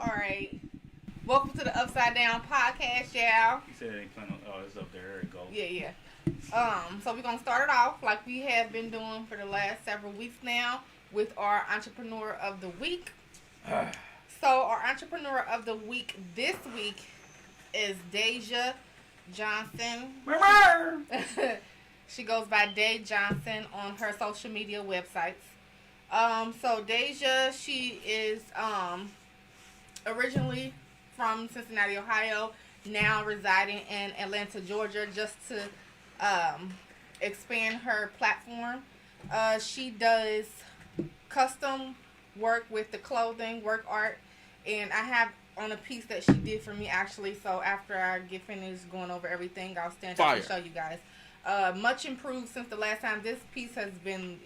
Alright. Welcome to the Upside Down Podcast, y'all. He said it ain't playing. Oh, it's up there. There it go. Yeah. So we're gonna start it off like we have been doing for the last several weeks now with our Entrepreneur of the Week. So our Entrepreneur of the Week this week is Deja Johnson. She goes by Day Johnson on her social media websites. So Deja, she is originally from Cincinnati, Ohio, now residing in Atlanta, Georgia, just to expand her platform. She does custom work with the clothing, work art, and I have on a piece that she did for me actually. So after I get finished going over everything, I'll stand up and show you guys. Much improved since the last time. This piece it's been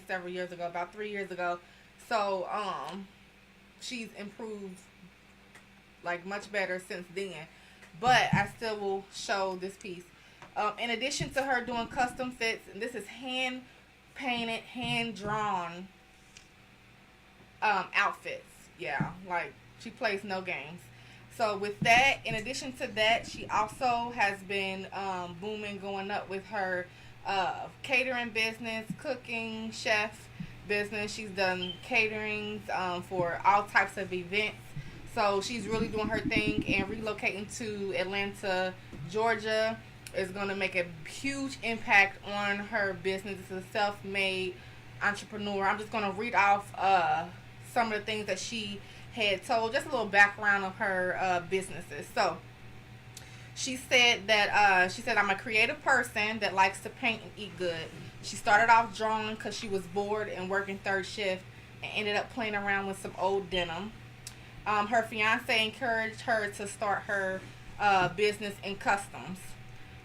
several years ago, about 3 years ago. So she's improved like much better since then. But I still will show this piece. In addition to her doing custom fits, and this is hand painted, hand drawn outfits. Yeah, like she plays no games. So with that, in addition to that, she also has been booming, going up with her catering business, cooking, chef business. She's done caterings for all types of events. So she's really doing her thing, and relocating to Atlanta, Georgia is going to make a huge impact on her business. It's a self-made entrepreneur. I'm just going to read off some of the things that she had told, just a little background of her businesses. So she said that I'm a creative person that likes to paint and eat good. She started off drawing because she was bored and working third shift, and ended up playing around with some old denim. Her fiance encouraged her to start her business in customs.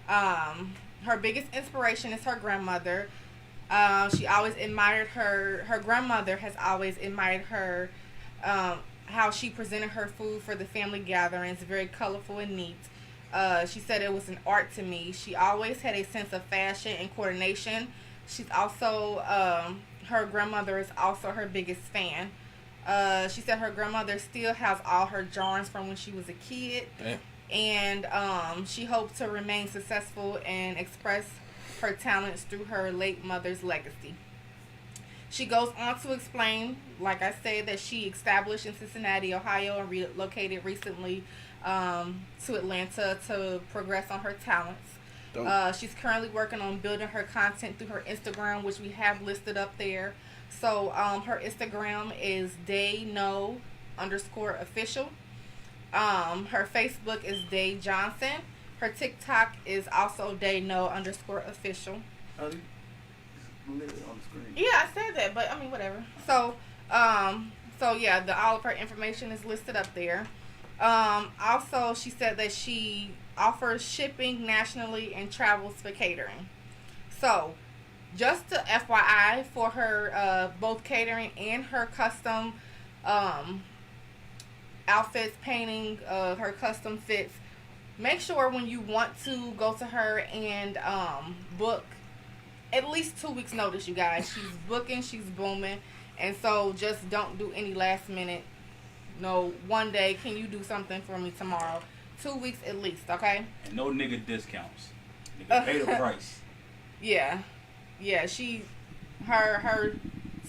Her biggest inspiration is her grandmother. She always admired her grandmother has always admired her, how she presented her food for the family gatherings, very colorful and neat. She said it was an art to me. She always had a sense of fashion and coordination. She's also, her grandmother is also her biggest fan. She said her grandmother still has all her drawings from when she was a kid. Damn. And she hopes to remain successful and express her talents through her late mother's legacy. She goes on to explain, like I said, that she established in Cincinnati, Ohio, and relocated recently to Atlanta to progress on her talents. She's currently working on building her content through her Instagram, which we have listed up there. So her Instagram is dayno_official. Her Facebook is Day Johnson. Her TikTok is also dayno_official. On the screen. Yeah, I said that, but I mean whatever. So yeah, all of her information is listed up there. Also, she said that she offers shipping nationally and travels for catering. So, just to FYI, for her both catering and her custom outfits, painting, her custom fits, make sure when you want to go to her and book, at least 2 weeks notice, you guys. She's booking, she's booming, and so just don't do any last minute. No, one day, can you do something for me tomorrow? 2 weeks at least, okay? And no nigga discounts. Nigga pay the price. Yeah, her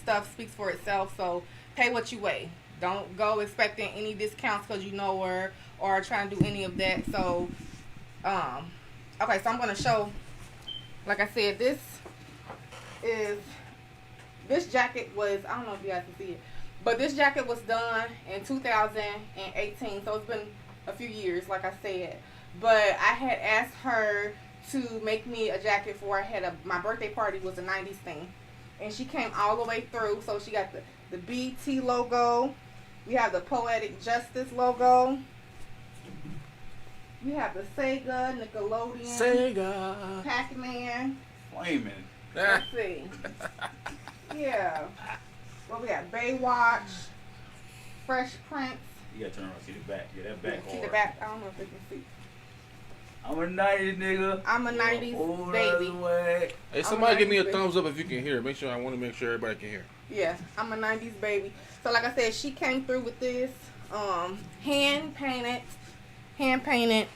stuff speaks for itself. So pay what you weigh. Don't go expecting any discounts because you know her or trying to do any of that. So, okay, so I'm gonna show. Like I said, this jacket was, I don't know if you guys can see it, but this jacket was done in 2018, so it's been a few years, like I said. But I had asked her to make me a jacket for my birthday party was a 90s thing, and she came all the way through. So she got the BT logo, we have the Poetic Justice logo, we have the Sega, Nickelodeon, Pac-Man, Flaming. let's see. Yeah. Well, we got Baywatch, Fresh Prince. You gotta turn around and see the back. Yeah, that back See hard. the back. I don't know if they can see. I'm a 90s nigga. I'm a 90s baby. Way. Hey, somebody give me a thumbs up if you can hear. I want to make sure everybody can hear. Yeah, I'm a 90s baby. So like I said, she came through with this. hand painted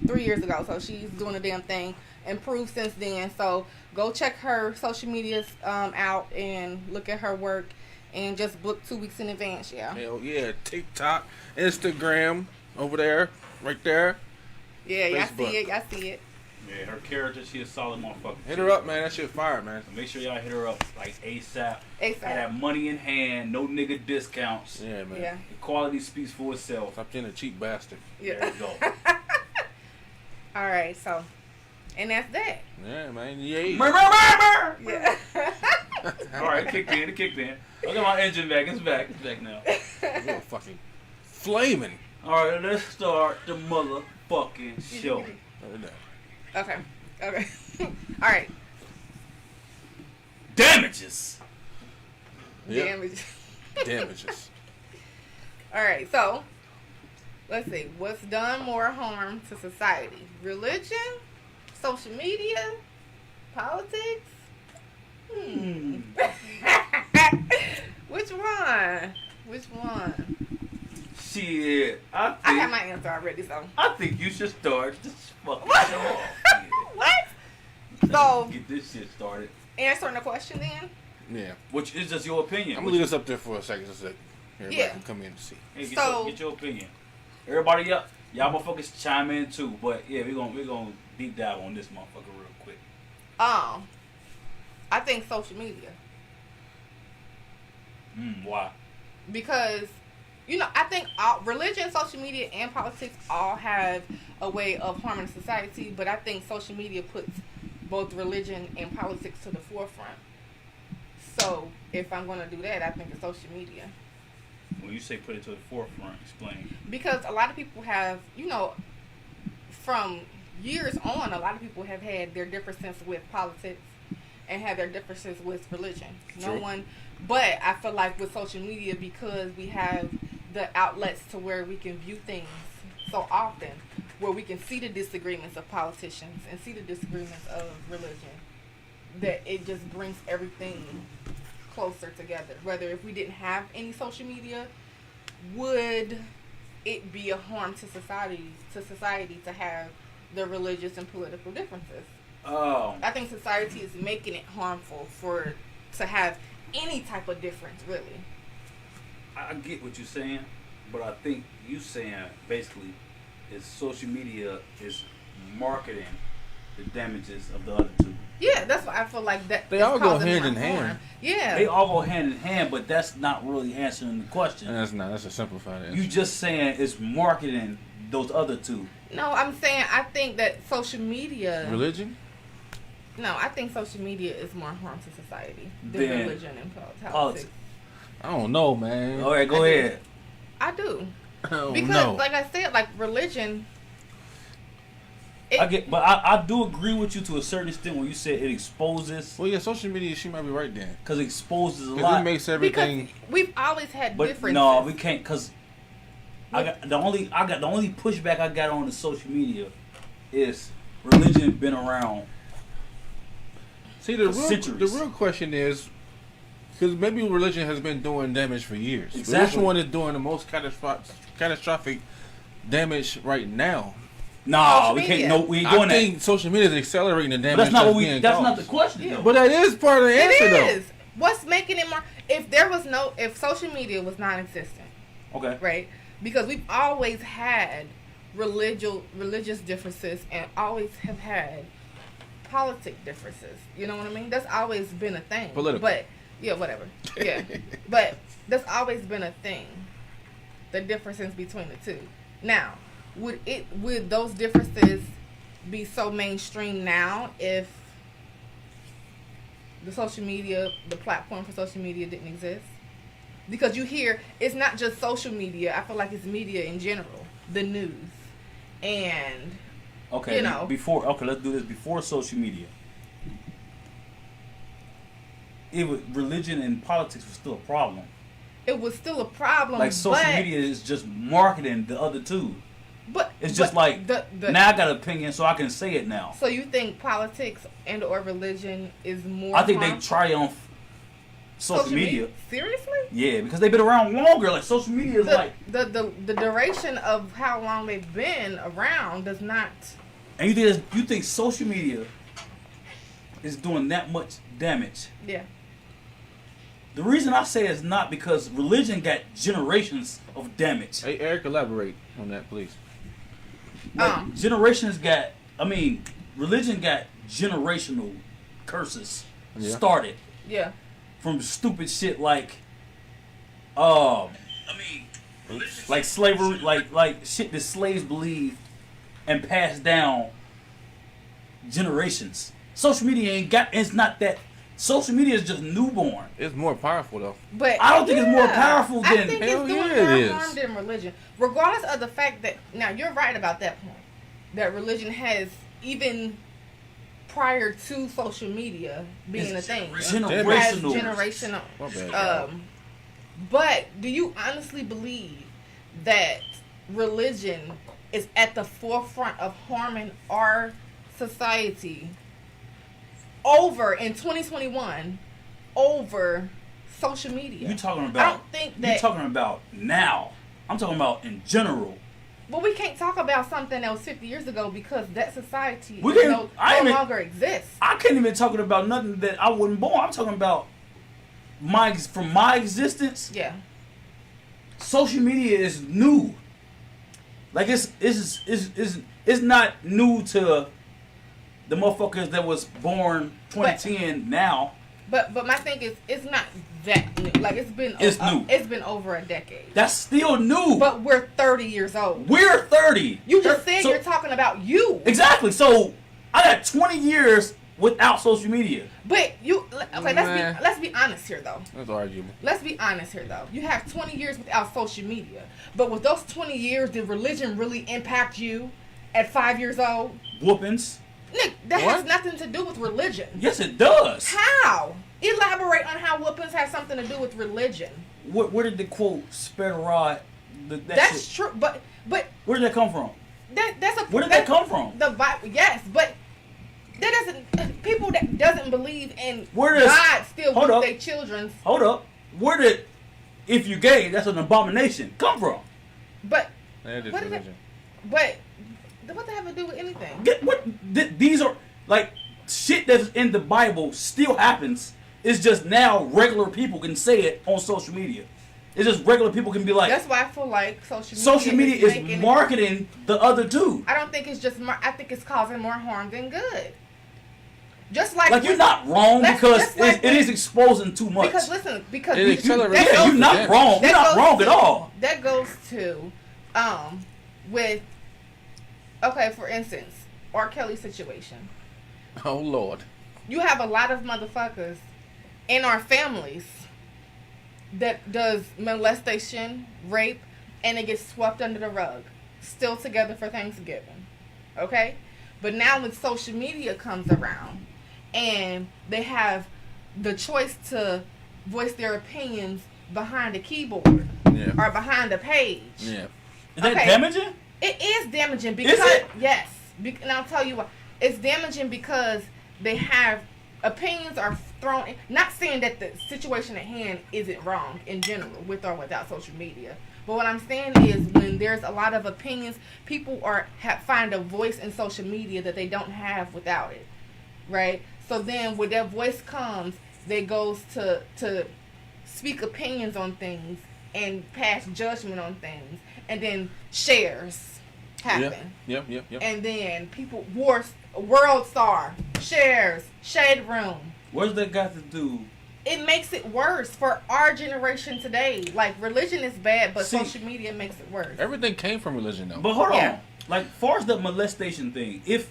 3 years ago. So she's doing a damn thing. Improved since then. So go check her social medias out and look at her work and just book 2 weeks in advance. Yeah. Hell yeah. TikTok, Instagram, over there, right there. Yeah, y'all Facebook. see it. Y'all see it. Yeah, her character, she a solid motherfucker. Hit her up, man. That shit fire, man. So make sure y'all hit her up like ASAP. ASAP. Had that money in hand, no nigga discounts. Yeah, man. Yeah. The quality speaks for itself. Stop being a cheap bastard. Yeah. There you go. All right. So, and that's that. Yeah, man. Yeah. Murmur! Yeah. All right, it kicked in. Look at my engine back. It's back now. You're fucking flaming. All right, let's start the motherfucking show. Look at that. Okay. All right. Damages. Yep. Damage. Damages. All right. So, let's see. What's done more harm to society? Religion, social media, politics. Which one? Which one? Shit, I have my answer already. So. I think you should start this fucking What? show off. What? So, Get this shit started. answering the question then. Yeah. Which is just your opinion. I'm gonna leave this up there for a second so that everybody Yeah. can come in and see. Hey, So- get your opinion. Everybody up, y'all motherfuckers chime in too. But yeah, we're gonna deep dive on this motherfucker real quick. I think social media. Why? Because I think all, religion, social media, and politics all have a way of harming society, but I think social media puts both religion and politics to the forefront. So if I'm going to do that, I think it's social media. When you say put it to the forefront, explain. Because a lot of people have, from years on, a lot of people have had their differences with politics and have their differences with religion. True. But I feel like with social media, because we have the outlets to where we can view things so often, where we can see the disagreements of politicians and see the disagreements of religion, that it just brings everything closer together. Whether if we didn't have any social media, would it be a harm to society to have the religious and political differences? I think society is making it harmful to have any type of difference, really. I get what you're saying, but I think you saying basically is social media is marketing the damages of the other two. Yeah, that's why I feel like that. They is all go causing hand more in hand. harm. Yeah. They all go hand in hand, but that's not really answering the question. And that's a simplified answer. You just saying it's marketing those other two. No, I'm saying I think that social media. Religion? No, I think social media is more harm to society than Than religion and politics. politics. I don't know, man. All right, go ahead. I do. I don't Because, know. like I said, like religion. I do agree with you to a certain extent when you said it exposes, Well, yeah, social media, she might be right then. because it exposes a Because lot. it makes Because everything. we've always had But differences. no, we can't, because the only pushback I got on the social media is religion been around. See, the for real centuries. question is, because maybe religion has been doing damage for years. But Exactly. which one is doing the most catastrophic damage right now? Nah, Social we can't. media. No, we ain't I doing think that. social media is accelerating the damage. But that's not what we. being That's not caused. the question. Yeah. Though. But that is part of the answer, It though. is. What's making it more? If social media was non-existent, Okay. right? Because we've always had religious differences and always have had politic differences. You know what I mean? That's always been a thing. Political. But yeah, whatever. Yeah, but that's always been a thing. The differences between the two. Now, would those differences be so mainstream now if the social media, the platform for social media didn't exist? Because you hear, it's not just social media. I feel like it's media in general. The news. And, Okay. You know. Let's do this before social media. Religion and politics was still a problem. it was still a problem. Like social but, media is just marketing the other two. But It's just but like the now I got an opinion, so I can say it now. So you think politics and or religion is more I think they harmful? triumph social media. Seriously? Yeah, because they've been around longer. Like social media is like. The duration of how long they've been around does not. And you think social media is doing that much damage? Yeah. The reason I say it's not because religion got generations of damage. Hey, Eric, elaborate on that, please. Like, religion got generational curses started Yeah. from stupid shit like, like slavery, like shit that slaves believe and passed down generations. Social media it's not that. Social media is just newborn. It's more powerful though. But I don't think it's more powerful I than. think Hell it's doing yeah, more it is. harm than religion. Regardless of the fact that now you're right about that point. That religion has even prior to social media being a thing. Has Generational. generational. My bad. But do you honestly believe that religion is at the forefront of harming our society over in 2021 over social media? You talking about? I don't think that. You talking about now? I'm talking about in general. But we can't talk about something that was 50 years ago because that society We can't- no I even- longer exists. I can't even talking about nothing that I wasn't born. I'm talking about from my existence. Yeah. Social media is new. Like it's not new to the motherfuckers that was born 2010 now. But my thing is, it's not that new. Like it's been New. It's been over a decade. That's still new. But we're 30 years old. We're 30. You just said So- you're talking about you. Exactly. So I got 20 years without social media. But you okay? Man. Let's be honest here though. That's arguable. Let's be honest here though. You have 20 years without social media. But with those 20 years, did religion really impact you at 5 years old? Whoopings. Nick, that What? has nothing to do with religion. Yes, it does. How? Elaborate on how whoopings have something to do with religion. Where did the quote "spare the rod"? That's shit, true, but where did that come from? that's a Where did that come from? The Bible, yes, but that doesn't. People that doesn't believe in Where does- God still hold with up. their children's. Hold up. Where did "if you gay, that's an abomination" come from? But That is What is it? religion. but what does that have to do with anything? These are like shit that's in the Bible still happens. It's just now regular people can say it on social media. It's just regular people can be like, That's why I feel like social social media is making marketing the other two. I don't think it's just. I think it's causing more harm than good. Just like Like you're not wrong That's because just like it is exposing too much. Because listen, because It accelerates that Yeah, goes- you're not damage. wrong. You're that not goes wrong to- at all. That goes to, with, okay, for instance, R. Kelly situation. Oh Lord. You have a lot of motherfuckers in our families that does molestation, rape, and it gets swept under the rug. Still together for Thanksgiving. Okay? But now when social media comes around and they have the choice to voice their opinions behind a keyboard Yeah. or behind a page. Yeah. Is that Okay. damaging? It is damaging because it? yes, and I'll tell you why. It's damaging because they have opinions are thrown in. Not saying that the situation at hand isn't wrong in general, with or without social media. But what I'm saying is when there's a lot of opinions, people find a voice in social media that they don't have without it, right? So then when their voice comes, they goes to speak opinions on things and pass judgment on things, and then shares happen. Yep. And then people, world star, shares, shade room. What's that got to do? It makes it worse for our generation today. Like, religion is bad, but See- social media makes it worse. Everything came from religion though. But hold Yeah. on. Like, far as the molestation thing, if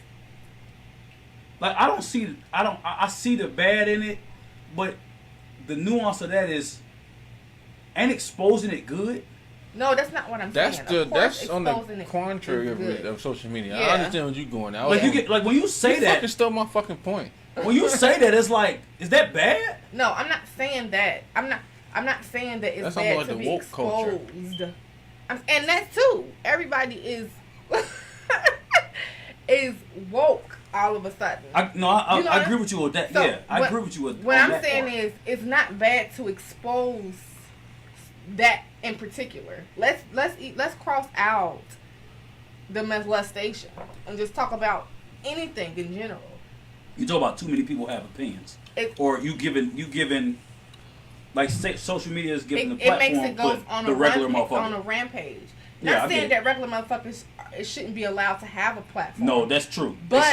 like I see the bad in it, but the nuance of that is, ain't exposing it good? No, that's not what I'm That's saying. the Of course, that's on the exposing it contrary is of, good. of social media. Yeah. I understand what you're going at. Like you get like when you say you that, fucking stole my fucking point. when you say that, it's like, is that bad? No, I'm not saying that. I'm not saying that it's That's bad almost to like be the woke exposed. culture. And that too. Everybody is is woke. all of a sudden. I You know I agree with you with that. So, yeah, I what- agree with you with What on I'm that saying part. is, it's not bad to expose that in particular. Let's cross out the molestation and just talk about anything in general. You talk about too many people have opinions, It- or you giving, like say, social media is giving the It platform makes it go for on the a regular rampage, motherfucker. on a rampage. Yeah, I Not get saying it. that regular motherfuckers it shouldn't be allowed to have a platform. No, that's true. But they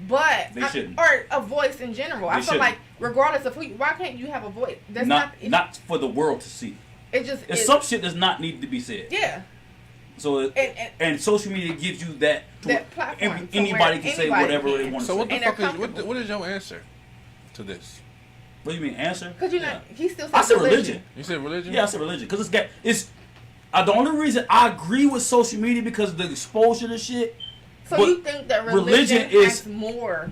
shouldn't. They shouldn't. Or a voice in general. I They feel shouldn't. like regardless of who, why can't you have a voice? That's Not for the world to see. It just It's some shit does not need to be said. yeah. So and social media gives you that. That platform to Anybody where can say anybody whatever can. they want to So say. what the And they're fuck is comfortable. what is your answer to this? What do you mean answer? Because you're Yeah. not. He still said I said religion. You said religion? Yeah, I said religion because it's. The only reason I agree with social media because of the exposure to shit. So but you think that religion religion is- has more?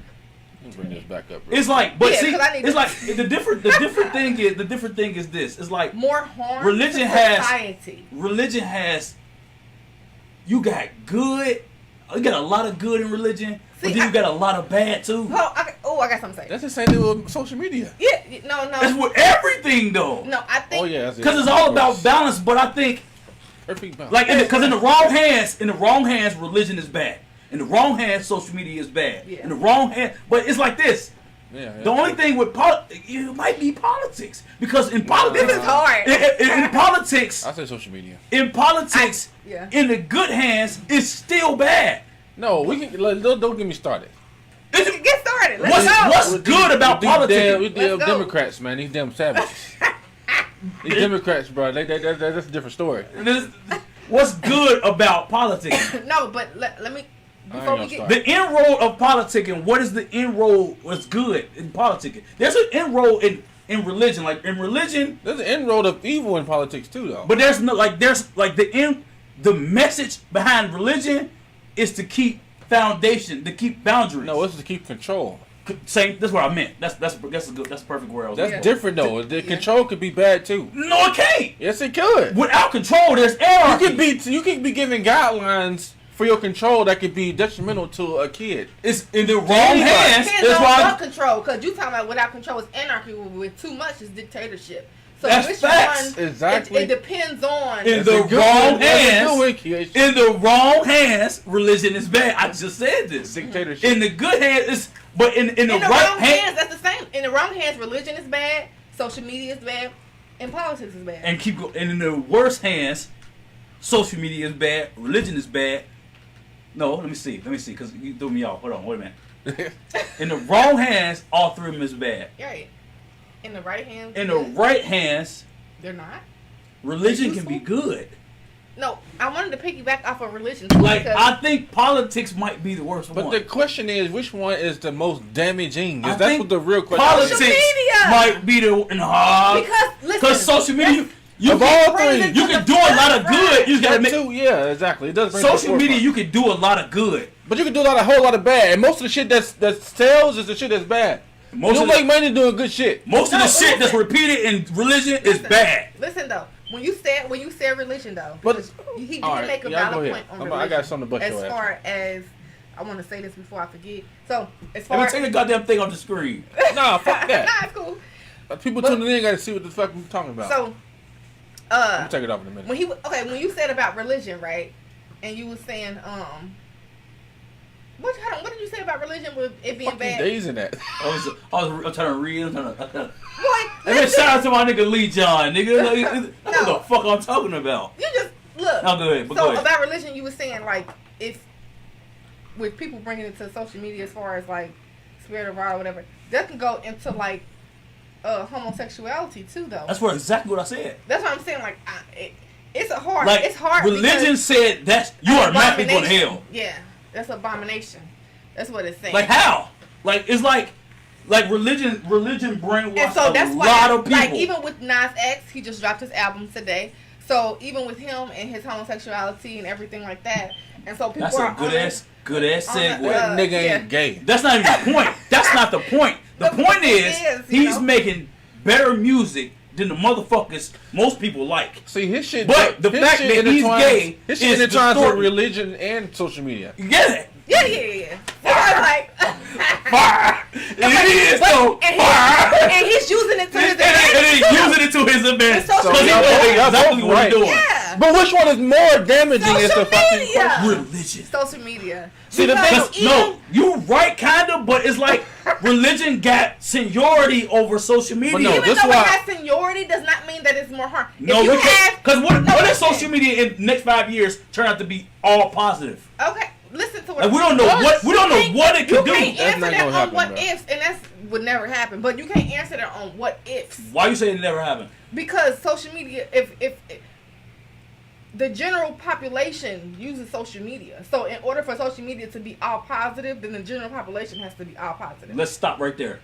Let me bring this back up. Bro. It's like, but Yeah, see, 'cause I need it's to- like the different thing is this. It's like More harm Religion to has- society. religion has. You got good. You got a lot of good in religion, but See, then you got a lot of bad too. I got something to say. That's the same thing with social media. Yeah, no, That's with everything though. no. I think Oh yeah, that's it. Because it's all about balance. But I think, perfect balance. like, because in the wrong hands, religion is bad. In the wrong hands, social media is bad. Yeah. In the wrong hand, but it's like this. yeah. The only thing with it might be politics because in politics, this is hard. in politics, I say social media. in politics, Yeah. in the good hands, it's still bad. No, we can. Don't get me started. Get started. Let's go. What's good about These politics? damn, these damn Let's go. Democrats, man. These damn savages. These Democrats, bro. That's a different story. What's good about politics? No, but let me I before we ain't get. gonna The inroad of politicking. What is the inroad? What's good in politicking? There's an inroad in religion. Like in religion, There's an inroad of evil in politics too, though. but there's the message behind religion is to keep foundation, to keep boundaries. no, it's to keep control. Same. That's what I meant. That's a good. That's a perfect word. I was That's looking for. different though. The control could be bad too. No, it can't. Yes, it could. Without control, there's anarchy. You could be giving guidelines for your control that could be detrimental to a kid. It's in the wrong Anybody. hands. Depends That's on why. what control, because you talking about without control is anarchy. With too much is dictatorship. So That's which facts. one? Exactly. It depends on. In That's the a good wrong one. That's a hands. good one, Keisha. In the wrong hands, religion is bad. I just said this. Dictatorship. In the good hands, it's but in the in the right wrong hand. hands, that's the same. In the wrong hands, religion is bad. Social media is bad. And politics is bad. And keep going. And in the worst hands, social media is bad. Religion is bad. No, let me see, because you threw me off. Hold on, wait a minute. In the wrong hands, all three of them is bad. Right. In the right hands. In the right hands, they're not. religion can be good. No, I wanted to piggyback off of religion too, Like because I think politics might be the worst But one. the question is, which one is the most damaging? I That's think what the real question politics is. media. might be the because because social media. You Of all can, three, you can do a lot of good. You just gotta That make too, yeah, exactly. It does bring social to the media. forefront. You can do a lot of good. But you can do a whole lot of bad, and most of the shit that sells is the shit that's bad. Most you of don't the- make money doing good shit. Most of No, the shit that's listen. repeated in religion is bad. Listen though, when you said religion though, But- because he did all right, make a yeah, go valid ahead. point on I religion. got something to bust as your ass. far as I want to say this before I forget. So as Let far me as take the goddamn thing off the screen. Nah, fuck that. nah, it's cool. People But- tuning in gotta see what the fuck I'm talking about. So I'm take it off in a minute. when you said about religion, right? And you was saying what did you say about religion with it being Fucking bad? days in that. I'm trying to read. I'm trying to. Boy, And then listen, shout out to my nigga Lee John, nigga. Like, that's No. what the fuck I'm talking about. you just look. No, go ahead. But So go ahead. about religion, you were saying like if with people bringing it to social media as far as like spirit of God or whatever, that can go into like homosexuality too, though. That's what exactly what I said. That's what I'm saying. Like it's hard. Like It's hard. religion because said that you are not going to abomination. hell. Yeah, that's abomination. That's what it's saying. Like how? Like it's like religion brainwashed And so that's a why, lot of people. like, even with Nas X, he just dropped his album today. So even with him and his homosexuality and everything like that, and so people That's are a good ass segue. That nigga yeah. ain't gay. That's not even the point. That's not the point. The The point point is is, you he's know. making better music than the motherfuckers most people like. See, his shit. But the his fact shit that he's intertwines- gay his shit is intertwines with distorted. religion and social media. Yeah. Yeah. Like, Fire. It is though. Fire. and he's using it to his And advantage. then using it to his advantage. It's social Because he media. knows Y'all exactly both what right. he's doing. Yeah. But which one is more damaging? Is the Social fucking media. question. Religion. Social media. See, the Because thing- No, you right, kinda, but it's like religion got seniority over social media. But no, even this though why- it has seniority, does not mean that it's more harm. No, if you have, because what if listen. social media in the next 5 years turn out to be all positive? Okay, listen to what Like we don't know What? what it You could do. can't That's answer not that gonna on happen, what bro. ifs, and that would never happen. But you can't answer that on what ifs Why you say it never happened? because social media. If the general population uses social media, so in order for social media to be all positive, then the general population has to be all positive. Let's stop right there.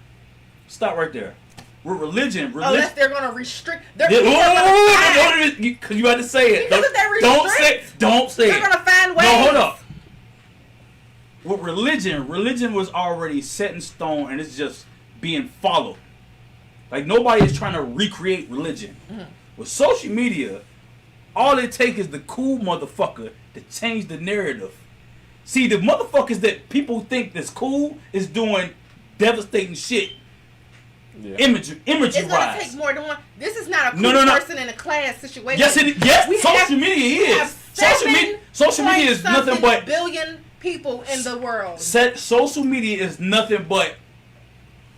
Stop right there. With religion, Unless they're gonna restrict. They're, Yeah, people are gonna find- because you had to say it. Because if they Don't restrict, don't say they're it. gonna find ways. No, hold up. With religion was already set in stone and it's just being followed. Like nobody is trying to recreate religion. With social media, all it takes is the cool motherfucker to change the narrative. See, the motherfuckers that people think that's cool is doing devastating shit. Yeah. Imagery It's gonna wise. take more than one. This is not a cool No. person in a class situation. Yes, it is. Yes, We social have- media we is. have Social media is nothing 7.something but billion people in the world. social media is nothing but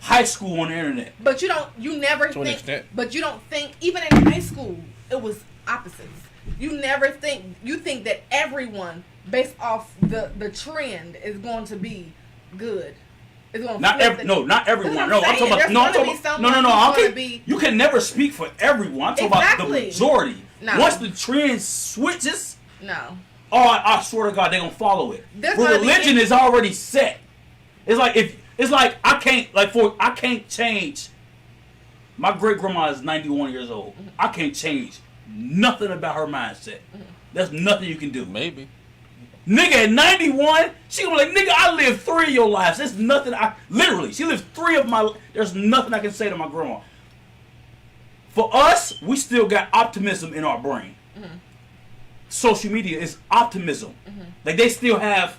high school on the internet. But you never To an think. extent. But you don't think even in high school it was opposites. You never think. You think that everyone based off the trend is going to be good. It's going to Not flip every, the- no, not everyone. That's what No, I'm I'm talking saying. about. There's No, I'm gonna talking be about. someone No. who's Okay, gonna be- you can never speak for everyone. I'm talking about the Exactly. majority. No. Once the trend switches, No. oh, I swear to God, they're gonna follow it. There's But gonna be- religion is already set. It's like I can't change. My great grandma is 91 years old. I can't change nothing about her mindset. There's nothing you can do. Maybe. Nigga at 91, she gonna be like, nigga, I lived 3 of your lives. There's nothing she lived 3 of my, there's nothing I can say to my grandma. For us, we still got optimism in our brain. Social media is optimism. Like they still have,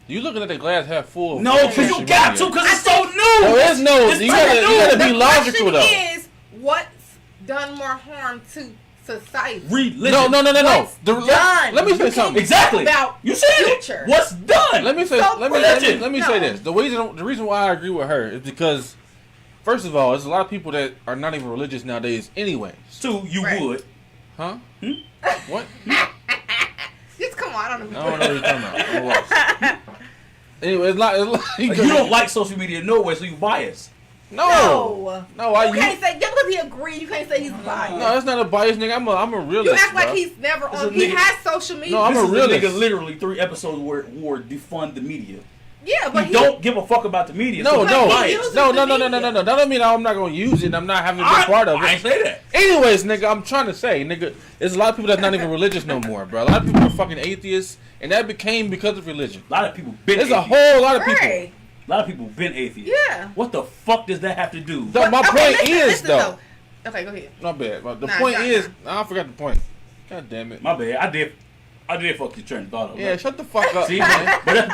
You looking at the glass half full? no, because you social got media. to, because it's so new. No, there's no. It's You so gotta new. be The logical question though. is, what's done more harm to society? Religion. No. What's done? Let me You say can't something. Exactly. About You said future. it. What's done? Let me say. So Let me religion. say No. this. The reason why I agree with her is because, first of all, there's a lot of people that are not even religious nowadays, anyways. Two, you Right. would. Huh? What? Just come on, I don't know. I don't know what you're talking about. I'm lost. Anyway, it's like Like, you don't like social media no way, so you biased. No. I You can't say just because he agreed. You can't say he's biased. No, that's not a bias, nigga. I'm a realist. You act like bro. he's never It's on. a He nigga- has social media. No, I'm This a is the realist. nigga literally 3 episodes where defund the media. yeah, but He don't give a fuck about the media. No, so But he's he biased. uses No. the media. That don't mean I'm not gonna use it. And I'm not having to be part of I it. ain't say that. Anyways, nigga, I'm trying to say, nigga, there's a lot of people that's not even religious no more, bro. A lot of people are fucking atheists, and that became because of religion. A lot of people been There's a atheists. whole lot of people. Right. A lot of people been atheists. Yeah. What the fuck does that have to do? The- my point is, listen, though. Okay, go ahead. Not bad. But the Nah, point nah, is, I forgot the point. God damn it. My bad. I did fuck your train of thought up. Yeah, shut the fuck up, See, man. but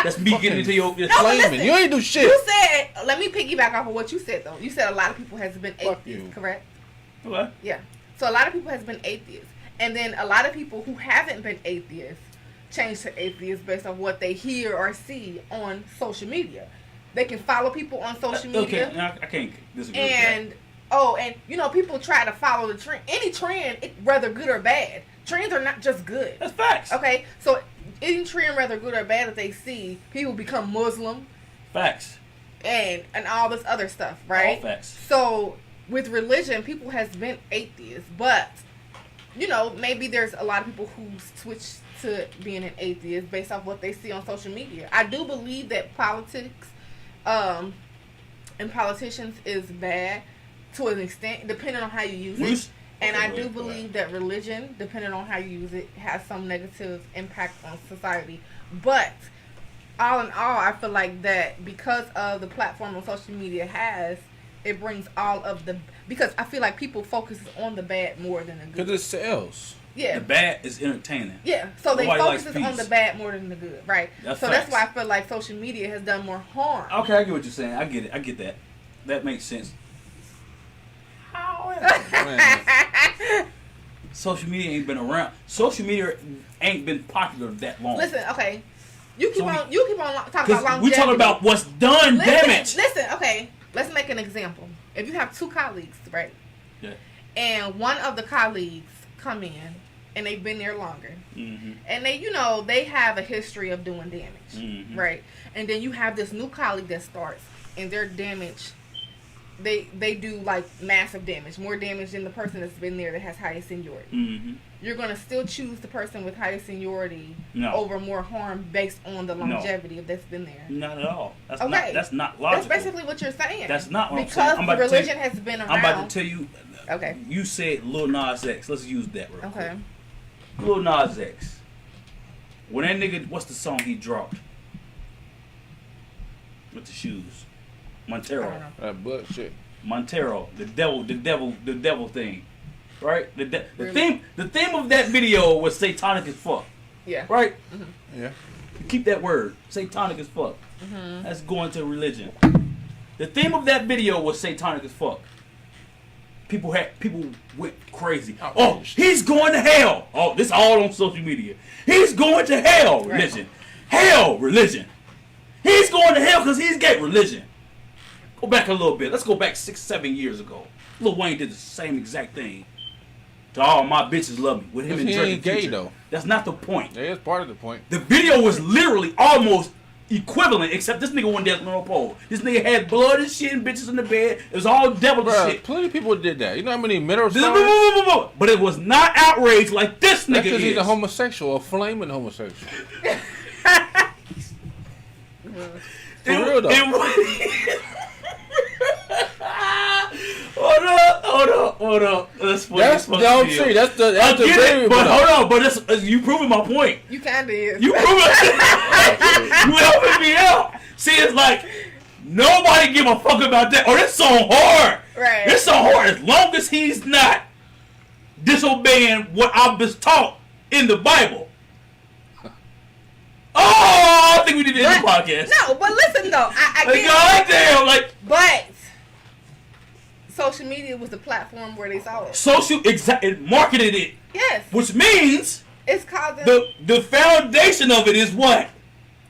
that's me getting into your. No, Flaming. listen. You ain't do shit. You said. Let me piggyback off of what you said though. You said a lot of people has been Fuck atheists, you. correct? Okay. Yeah. So a lot of people has been atheists, and then a lot of people who haven't been atheists change to atheists based on what they hear or see on social media. They can follow people on social media. Okay, I can't disagree with And people try to follow the trend. Any trend, whether good or bad. Trends are not just good. that. That's facts. Okay, so any trend, whether good or bad, that they see, people become Muslim Facts. and all this other stuff, All right? facts. So with religion, people has been atheists, but maybe there's a lot of people who switch to being an atheist based off what they see on social media. I do believe that politics and politicians is bad to an extent, depending on how you use When it. you s- And okay, I go do ahead, go believe that religion, depending on how you use it, has some negative impact on society. But all in all, I feel like that because of the platform on social media has, it brings all of the, because I feel like people focus on the bad more than the Because good. it sells. Yeah. The bad is entertaining. Yeah, so they Nobody likes focus on peace. the bad more than the good, right? That's so facts. that's why I feel like social media has done more harm. Okay, I get what you're saying. I get it. I get that. That makes sense. Man. Social media ain't been around. Social media ain't been popular that long. Listen, okay, you keep So on talking about 'Cause longevity. we talking about what's done damage. Listen, okay, let's make an example. If you have two colleagues, right? Yeah. And one of the colleagues come in and they've been there longer. Mm-hmm. And they, you know, they have a history of doing damage, Mhm. right? And then you have this new colleague that starts, and their damage, they do like massive damage, more damage than the person that's been there that has higher seniority. Mm-hmm. You're gonna still choose the person with higher seniority No. over more harm based on the No. longevity of that's been there. Not at all. That's Okay. not. That's not logical. That's basically what you're saying. That's not what I'm because saying. I'm about to tell religion you- has been around. I'm about to tell you. Okay. You said Lil Nas X. Let's use that real Okay. quick. Lil Nas X. When that nigga, what's the song he dropped? With the shoes. I Montero. don't know. That bullshit. Montero. The devil thing. Right? The Really? theme of that video was satanic as fuck. Yeah. Right? Yeah. Keep that word. Satanic as fuck. That's going to religion. The theme of that video was satanic as fuck. People went crazy. Oh, he's going to hell. Oh, this all on social media. He's going to hell. Right. Religion. Hell. Religion. He's going to hell because he's gay. Religion. Go back a little bit. Let's go back 6-7 years ago. Lil Wayne did the same exact thing. To all my bitches love me with him and He Drake. ain't and gay, Future. though. That's not the point. That is part of the point. The video was literally almost equivalent, except this nigga wasn't dancing on a pole. This nigga had blood and shit and bitches in the bed. It was all devilish Bruh, shit. plenty of people did that. You know how many mineral stars? But it was not outrage like this That's nigga because he's is. a homosexual, a flaming homosexual. For real though. Hold up. That's what That's it's no supposed to be. tree. That's the I get it, variable. but hold on. But that's, you proving my point. You kind of is. You proving you helping me out. See, it's like nobody give a fuck about that. Oh, this song hard. Right. This song hard. As long as he's not disobeying what I've been taught in the Bible. Oh, I think we need to end the podcast. No, but listen though, I Like, get God damn, like but social media was the platform where they saw it. social it marketed it, Yes, which means it's causing the foundation of it is what?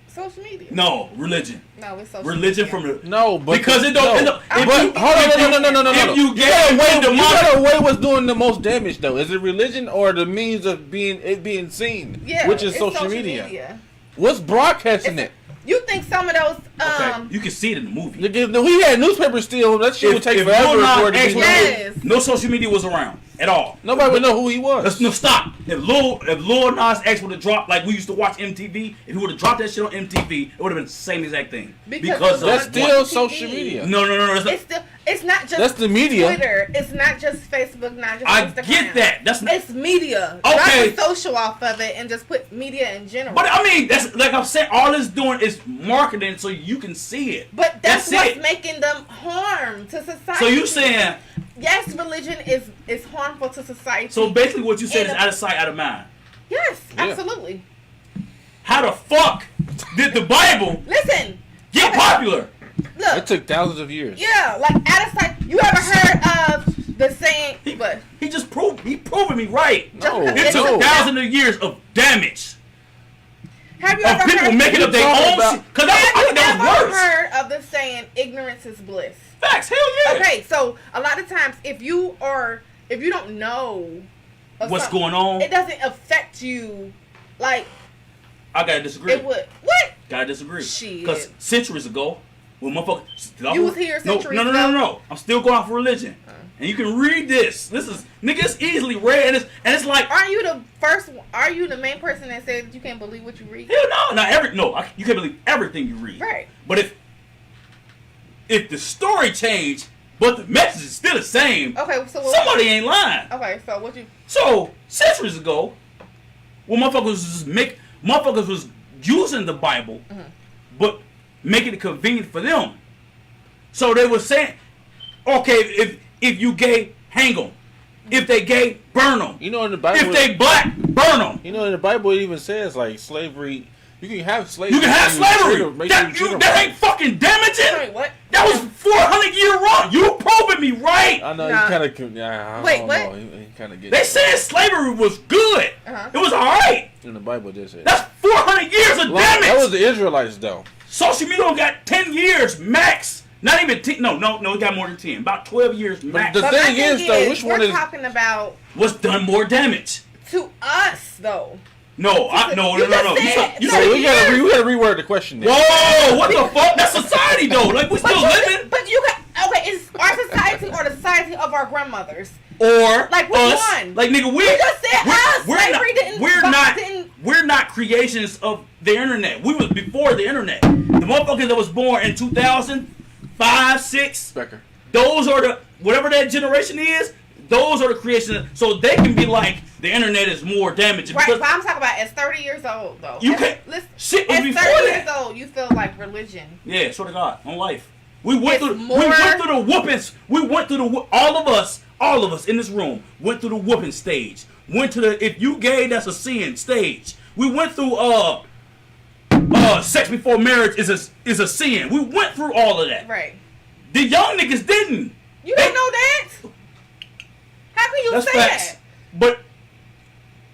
social media. No, religion. No, it's social Religion media. from the No, but because it don't. No. If But you, hold on, no. If you You get gotta away weigh, the you gotta weigh what's doing the most damage though. Is it religion or the means of being seen, Yeah, which is it's social media? What's broadcasting it? You think some of those okay, you can see it in the movie. He had newspaper still. That shit would take forever Lil Nas before it X to was- be known. Yes. no social media was around at all. Nobody would know who he was. Let's no stop. If Lil Nas X would have dropped like we used to watch MTV, if he would have dropped that shit on MTV, it would have been the same exact thing. Because That's of still what? social media. No. That's not, it's still it's not just That's the media. Twitter. It's not just Facebook. Not just I Instagram. get that. That's not. It's media. Okay. Drop the social off of it and just put media in general. But I mean, that's like I'm saying. All it's doing is marketing so you can see it. But that's what's it. making them harm to society. So you saying? yes, religion is harmful to society. So basically, what you said In is a- out of sight, out of mind. yes, Yeah. absolutely. How the fuck did the Bible Listen, get popular? look, It took thousands of years. yeah, like out of sight. You ever heard of the saying? But He just proving me right. No, It took no. thousands of years of damage have you of ever people heard? making up their talking own about- shit. Cause Have I you think that ever was worse. heard of the saying "ignorance is bliss"? Facts, hell yeah. Okay, so a lot of times if you don't know of What's something, going on? it doesn't affect you like I gotta disagree. it would. What? Gotta disagree. Shit. Because centuries ago, when motherfuckers... You was here centuries ago? No. I'm still going off religion. And you can read this. This is... Nigga, it's easily read. And it's like... Aren't you the first? Are you the main person that said you can't believe what you read? Hell no. You can't believe everything you read. Right. But if the story changed, but the message is still the same, Okay, so somebody ain't lying. Okay, so what you? So, centuries ago, when motherfuckers was using the Bible, but making it convenient for them. So they were saying, Okay, if you gay, hang them. If they gay, burn them. You know in the Bible, If they black, burn them. you know in the Bible it even says like slavery. You can have slavery. You can have slavery. Make sure you treat them That right. ain't fucking damaging. Wait, what? That was 400-year run. You proving me right. I know Nah. you kind of. Yeah, I Wait, don't what? know. He kind of They said slavery was good. Uh-huh. It was alright. in the Bible it say. That's 400 years of damage. That was the Israelites though. Social media got 10 years max. Not even 10. No, it got more than 10. About 12 years max. the But thing my thing is, though, which one we're is- talking about What's done more damage? to us though? No. You just said- You So said we gotta reword the question. Then. whoa, what the fuck? That's society though. Like we still living. But you got okay. It's our society or the society of our grandmothers. Or Like, which us. one? Like nigga, You just said us. We're Slavery not, didn't. we're not creations of the internet. We was before the internet. The motherfuckers that was born in 2005, 6, Becker. those are the whatever that generation is. Those are the creations. So they can be like the internet is more damaging Right, because but I'm talking about as 30 years old though. You As- can't- listen. shit was As before 30 that. years old, you feel like religion. yeah, swear to God, on life. We went It's through more- the whoopings. We went through the all of us in this room went through the whooping stage. Went to the if you gay that's a sin stage. We went through sex before marriage is a sin. We went through all of that. Right. The young niggas didn't. You don't know that? How can you That's say facts. that? But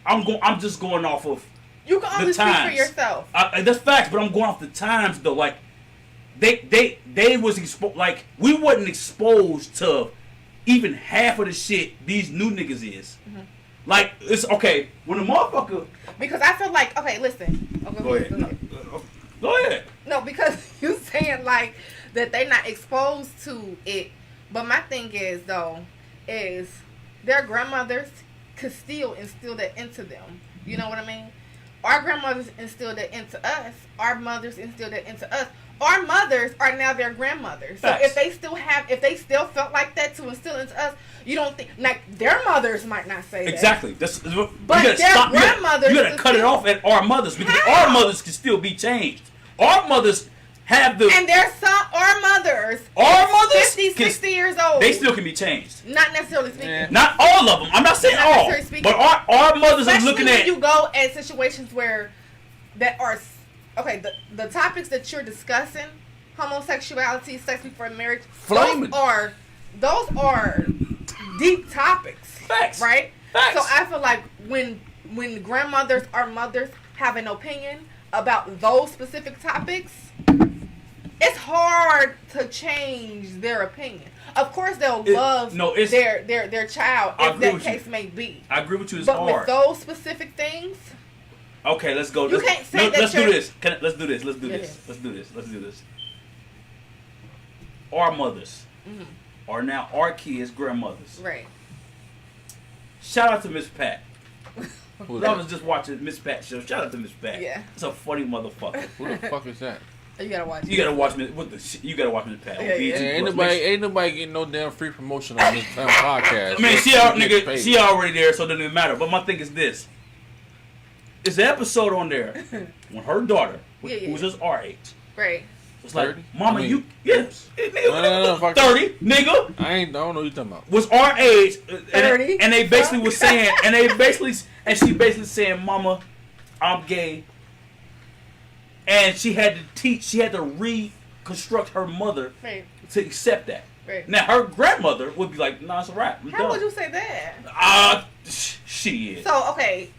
I'm just going off of You can only the speak for times. yourself. That's facts, but I'm going off the times though. Like they was exposed. Like we wasn't exposed to even half of the shit these new niggas is. Mm-hmm. Like it's okay when the motherfucker. Because I feel like, okay, listen. Okay, Go ahead. Go ahead. No, because you saying like that they not exposed to it. But my thing is though, is their grandmothers could still instill that into them. You know what I mean? Our grandmothers instilled that into us. Our mothers instilled that into us. Our mothers are now their grandmothers. So Facts. if they still felt like that to instill into us, you don't think like their mothers might not say that. Exactly. That's But you gotta their stop. grandmothers You gotta is cut it still- off at our mothers because How? our mothers can still be changed. Our mothers have the. And there's our mothers. Our mothers 50, can- 60 years old. They still can be changed. Not necessarily speaking. Yeah. Not all of them. I'm not saying Not all, necessarily speaking. but our mothers are Especially looking when at. you go at situations where that are okay. The topics that you're discussing, homosexuality, sex before marriage, Flaming. those are deep topics. Facts. Right. Facts. So I feel like when grandmothers or mothers have an opinion about those specific topics, it's hard to change their opinion. Of course, they'll love their child, I if agree that with you. case may be. I agree with you. It's But hard. with those specific things, Okay, let's go. You Let's, can't say no, that let's do you're- this. Let's do this. Let's do Go this. ahead. Let's do this. Let's do this. Our mothers Mm-hmm. are now our kids' grandmothers. right? Shout out to Miss Pat. Who I that? was just watching Miss Pat show. Shout out to Miss Pat. Yeah. It's a funny motherfucker. Who the fuck is that? You gotta watch. You gotta watch You gotta watch Miss Pat. on Yeah, BET yeah. Ain't Plus. ain't nobody getting no damn free promotion on this damn podcast. I mean, Get paid. she already there, so it doesn't even matter. But my thing is this: it's an episode on there when her daughter, Yeah, yeah. who was just our age, Right. was like, 30? "Mama, I mean- you yes, nigga, No, fuck 30, nigga." I don't know what you talking about. Was our age, 30. and they basically was saying, she basically saying, "Mama, I'm gay," and she had to reconstruct her mother Right. to accept that. Right. Now her grandmother would be like, "Nah, it's a wrap. I'm How done." would you say that? Shit. So okay,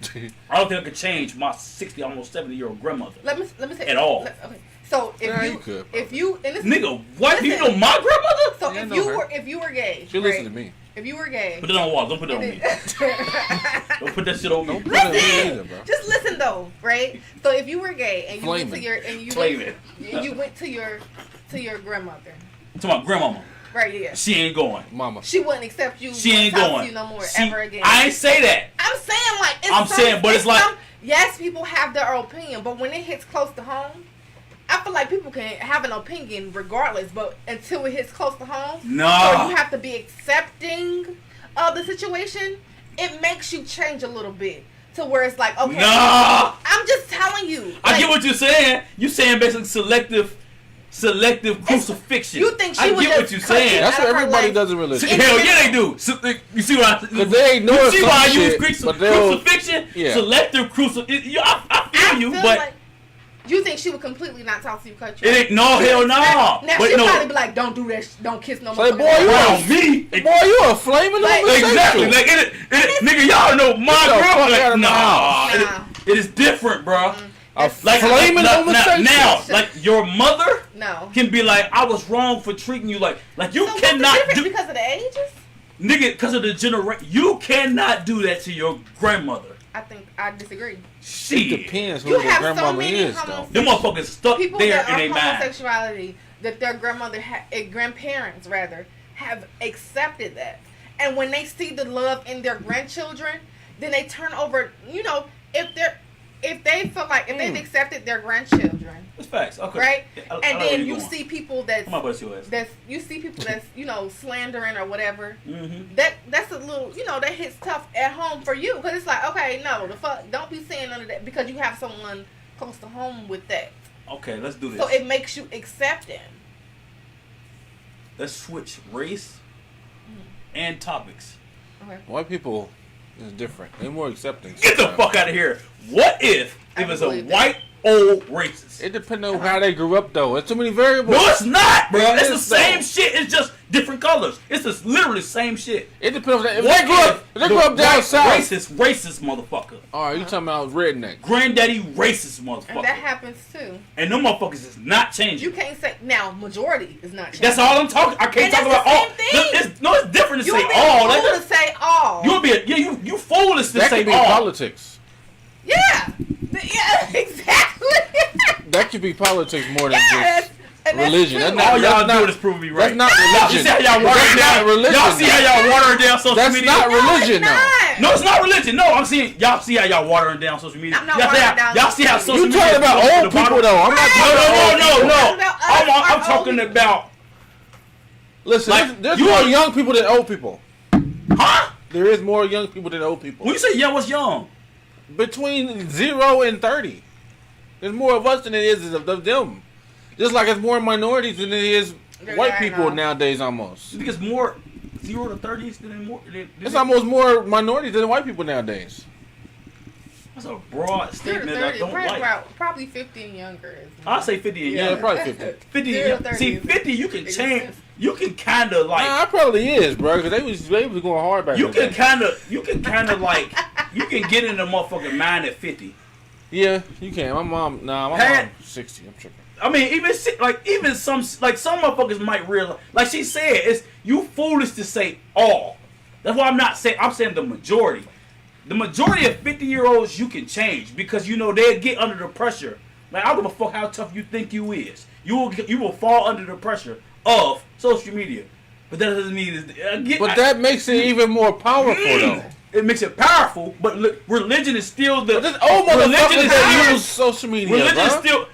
I don't think I could change my 60, almost 70-year-old grandmother. let me say At all. Okay. So if Yeah, you you could, if you and this, Nigga, what? Do you Listen. know my grandmother? so Yeah, I if know you her. were gay, She right? listen to me. If you were gay, Put it on wall. Don't put it on me. Don't put that shit on me. Don't put it on me listen, either, bro. just listen though, right? So if you were gay and you went to Flaming. your and you Flaming. went to your grandmother, To my grandmama. right? Yeah, She ain't going. Mama. she wouldn't accept you. She ain't talk to going. you no more She- ever again. I ain't say that. I'm saying like it's I'm saying, but it's like- yes, people have their opinion, but when it hits close to home, I feel like people can have an opinion regardless, but until it hits close to home, No. or you have to be accepting of the situation, it makes you change a little bit to where it's like, okay, No. I'm just telling you. I like, get what you're saying. You're saying basically selective selective crucifixion. You think she I would get what just you're cut saying. it That's what out of her everybody leg? does in religion. Hell yeah, they do. So, you see what I? Because they ignore You see some why I use shit, but they'll- crucifixion? yeah. Selective crucifixion. I feel you, feel but like you think she would completely not talk to you, cut you? it ain't no hell no. Now But she'll no, probably be like, "Don't do that. Don't kiss no more." Say, boy, you around me. Boy, you a flaming Like- homosexual. Exactly. Like nigga, y'all know my Get the fuck girl. out Like of my house. Nah. it is different, bro. A Like flaming homosexual. now, like your mother No. can be like, I was wrong for treating you like you So cannot what's the difference do, because of the ages? nigga, because of the generation. You cannot do that to your grandmother. I think I disagree. It Shit, depends who You the have so grandmother many is, though. homosexuals. them motherfuckers stuck People there that in are their mind. homosexuality that their grandparents rather have accepted that, and when they see the love in their grandchildren, then they turn over. You know, if they feel like if they've accepted their grandchildren, It's facts. Okay. right, I and know where then you're you going. see people that's Come on, bust your ass. you see people that's slandering or whatever. Mm-hmm. That's a little, that hits tough at home for you because it's like, okay, no, the fuck, don't be saying none of that because you have someone close to home with that. Okay, let's do this. So it makes you accepting. Let's switch race and topics. Okay. White people is different. They're more accepting. Get the sometimes. fuck out of here. What if I it's a believe that. white old racist? It depends on how they grew up, though. There's too many variables. No, it's not, bro. It It's the is, same though. shit. It's just different colors. It's just literally the same shit. It depends on if What they grew up. if If they grew up the down white south. racist motherfucker. All right, you talking about redneck? Granddaddy racist motherfucker. And that happens too. And them motherfuckers is not changing. You can't say now majority is not changing. That's all I'm talking. I can't And talk that's about the all. same thing. It's different to You say would be all. a fool Like, to say all. you would be you foolish to That say could be all. politics. Yeah, exactly. That could be politics more than Yes. just And that's religion. true. That's All not- y'all that's doing not- is proving me right. That's not Y'all religion. see how y'all water That's it down? not religion, Y'all see how y'all watering down social That's media? not No, it's religion, though. not. No, it's not religion. No, I'm saying y'all see how y'all watering down social media. I'm not y'all see watering how, down y'all see how social social You media. talking is about going to old the bottom? people, though. I'm not Right. talking about old No. people. talking about us, I'm our talking old- about. Listen, Like, there's you more are- young people than old people. Huh? There is more young people than old people. When you say young, what's young? Between 0 and 30. There's more of us than it is of them. Just like it's more minorities than it is Yeah, white I people know. nowadays almost. You think it's more 0 to 30s than more? It's almost more minorities than white people nowadays. That's a broad 0 statement to that I 30, don't like. probably 50 and younger. Is I'll say 50 and Yeah, younger. probably 50. 50 0 to and 30 see, is- 50 you can is- change. You can kind of like. Nah, it probably is, bro, because they was going hard back You in the can day. kind of like, you can get in the motherfucking mind at 50. Yeah, you can. My mom 60. I'm tripping. I mean, even some motherfuckers might realize, like she said, it's you foolish to say all. That's why I'm saying the majority. The majority of 50-year-olds you can change because they'll get under the pressure. Like, I don't give a fuck how tough you think you is. You will fall under the pressure of social media. But that doesn't mean That makes it even more powerful, though. It makes it powerful, but religion is still the But this old religion motherfuckers is that still- use social media, Religion is bro. still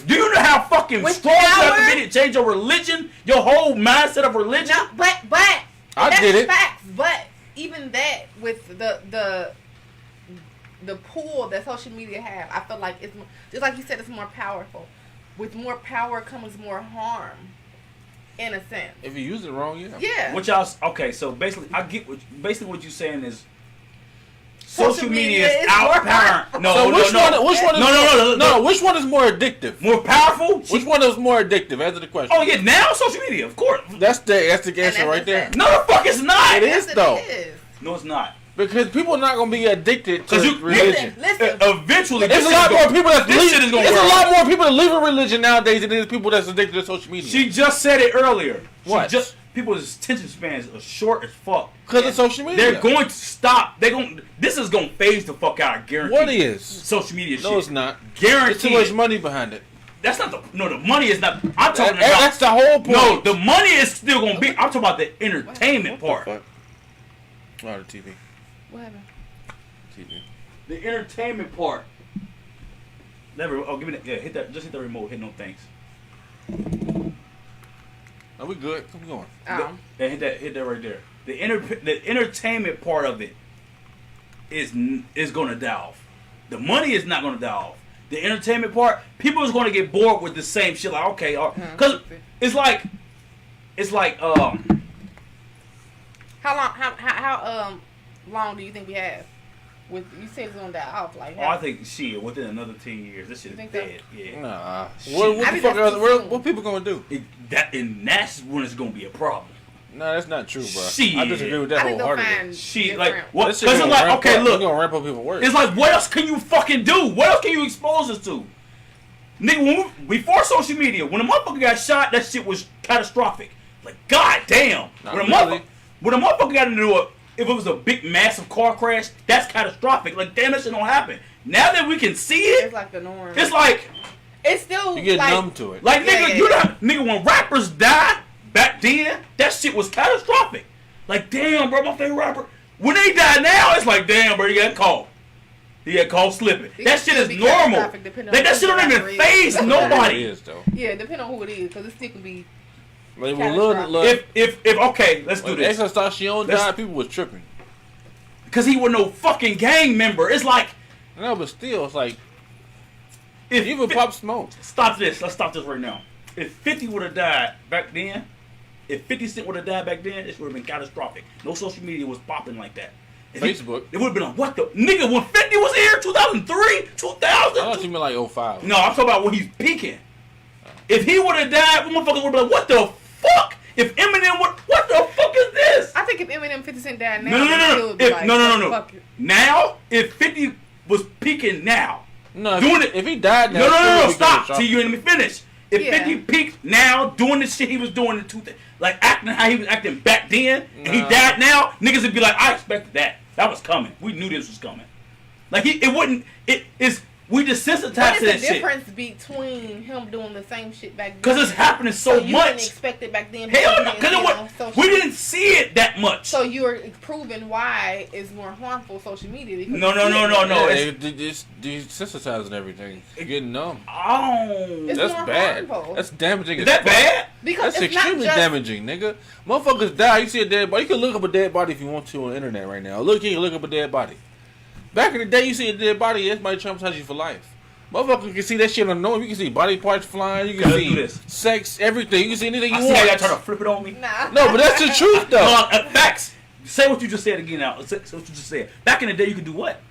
do you know how fucking With strong you have power? to be to change your religion, your whole mindset of religion? No, but I that's get it. facts. But even that with the pool that social media have, I feel like it's just like you said, it's more powerful. With more power comes more harm, in a sense. If you use it wrong, yeah. Yeah. What y'all? Okay, so basically, what you're saying is social media is more outpowering. powerful. No, So no, which no, one? Which one is no. Which one is more addictive? More powerful? Which one is more addictive? Answer the question. Oh yeah, now social media, of course. That's the answer that's right there. the No, the fuck it's not. It is, Yes, though. It is. No, it's not. Because people are not gonna be addicted to 'Cause you- religion. Listen. Eventually, There's this a lot shit more is people that's this shit is gonna There's a work. lot more people that live in religion nowadays than there's people that's addicted to social media. She just said it earlier. What? People's attention spans are short as fuck. Because of social media. They're going to stop. This is going to phase the fuck out. I guarantee. What is? Social media shit? No, it's not. Guaranteed. There's too much money behind it. That's not the money is not. I'm talking about. That's the whole point. No, the money is still going to be. I'm talking about the entertainment part. Oh, the TV. What happened? TV. The entertainment part. Never. Oh, give me that. Yeah, hit that. Just hit the remote. Hit no thanks. Are we good? Keep going. Oh. Yeah, hit that right there. The entertainment part of it is going to die off. The money is not going to die off. the entertainment part, people is going to get bored with the same shit. Like, okay, because it's like How long do you think we have? With you said it's gonna die off like. I think shit within another 10 years, this shit is dead. Yeah. Nah. Shit. What the fuck? What people gonna do? And that's when it's gonna be a problem. No, that's not true, bro. Shit. I disagree with that wholeheartedly. Shit, like different- what? This Because shit it's gonna like, ramp okay, up. look, You gonna ramp up people worse. it's like, what else can you fucking do? What else can you expose us to? Nigga, before social media, when a motherfucker got shot, that shit was catastrophic. Like, god damn. Not When really. a motherfucker got into it, if it was a big, massive car crash, that's catastrophic. Like, damn, that shit don't happen. Now that we can see It's it, like the norm. it's like, It's still You get like, numb to it. like Yeah. nigga, when rappers died back then, that shit was catastrophic. Like, damn, bro, my favorite rapper. When they die now, it's like, damn, bro, he got caught. He got caught slipping. It That can shit still is be normal. catastrophic depending Like, on that who shit don't the even rapper phase is. It nobody. is though. Yeah, depending on who it is, because it still can be. Like, Catastrophic. If okay, let's do when this. Extentation Let's- died, people was tripping. Cause he was no fucking gang member. It's like No, but still, it's like if even Pop Smoke. Stop this. Let's stop this right now. If 50 would have died back then, if 50 Cent would have died back then, this would have been catastrophic. No social media was popping like that. If Facebook. It would have been like, what the nigga when 50 was here, 2003, 2000. I thought you meant like 05. No, I'm talking about when he's peaking. If he would have died, motherfuckers would be like, what the fuck? If Eminem would, what the fuck is this? I think if Eminem 50 Cent died now, No. it would be If, like, no. fuck it. Now, if 50 was peaking now, No, doing it. if he died now, No, still stop. would be See, you let me finish. If Yeah. 50 peaked now, doing the shit he was doing in like acting how he was acting back then, and he Nah. died now, niggas would be like, I expected that. That was coming. We knew this was coming. Like, it wouldn't, we desensitized What to is that the shit. difference between him doing the same shit back then? Because it's happening so you didn't much. expect it back then. Hell because no, you because didn't see it on social we media. didn't see it that much. So you're proving why it's more harmful social media. because No, you see it. no, Yeah, they just desensitizing everything. You're getting numb. Oh. It's That's more bad. harmful. That's damaging. Is as that fuck. bad? Because That's it's not extremely just, damaging, nigga. Motherfuckers die. You see a dead body. You can look up a dead body if you want to on the internet right now. Look, you can look up a dead body. Back in the day, you see a dead body, it might traumatize you for life. Motherfuckers can see that shit on the norm. You can see body parts flying. You can Let's do see this. sex, everything. You can see anything you I see how y'all want. trying to flip it on me. Nah. No, but that's the truth, though. Facts. Say what you just said again now. Say what you just said. Back in the day, you could do what?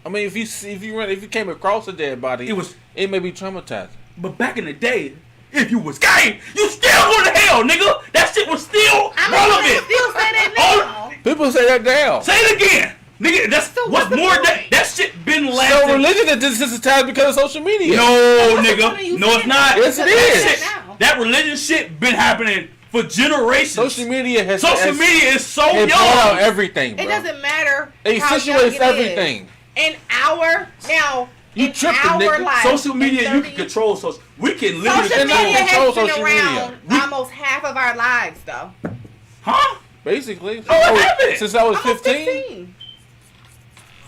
I mean, if you came across a dead body, it may be traumatizing. But back in the day, if you was gay, you still going to hell, nigga. That shit was still I relevant. still say that now. People say that down. Say it again, nigga. That's So what's what's the more point? that shit been So lasting. religion is desensitized because of social media. No, What's the point of nigga. you No, it's saying not. that? Yes, it Because is. that's it now. That religion shit been happening for generations. Social media has is so it brought out young. everything, bro. It doesn't matter. It how accentuates young it is. everything. In our now, You in tripping, our nigga. life, Social media, in you 30 can control social. We can literally Social cannot media control has been social around media. almost half of our lives, though. Huh? Basically, what happened? since I was Almost 15.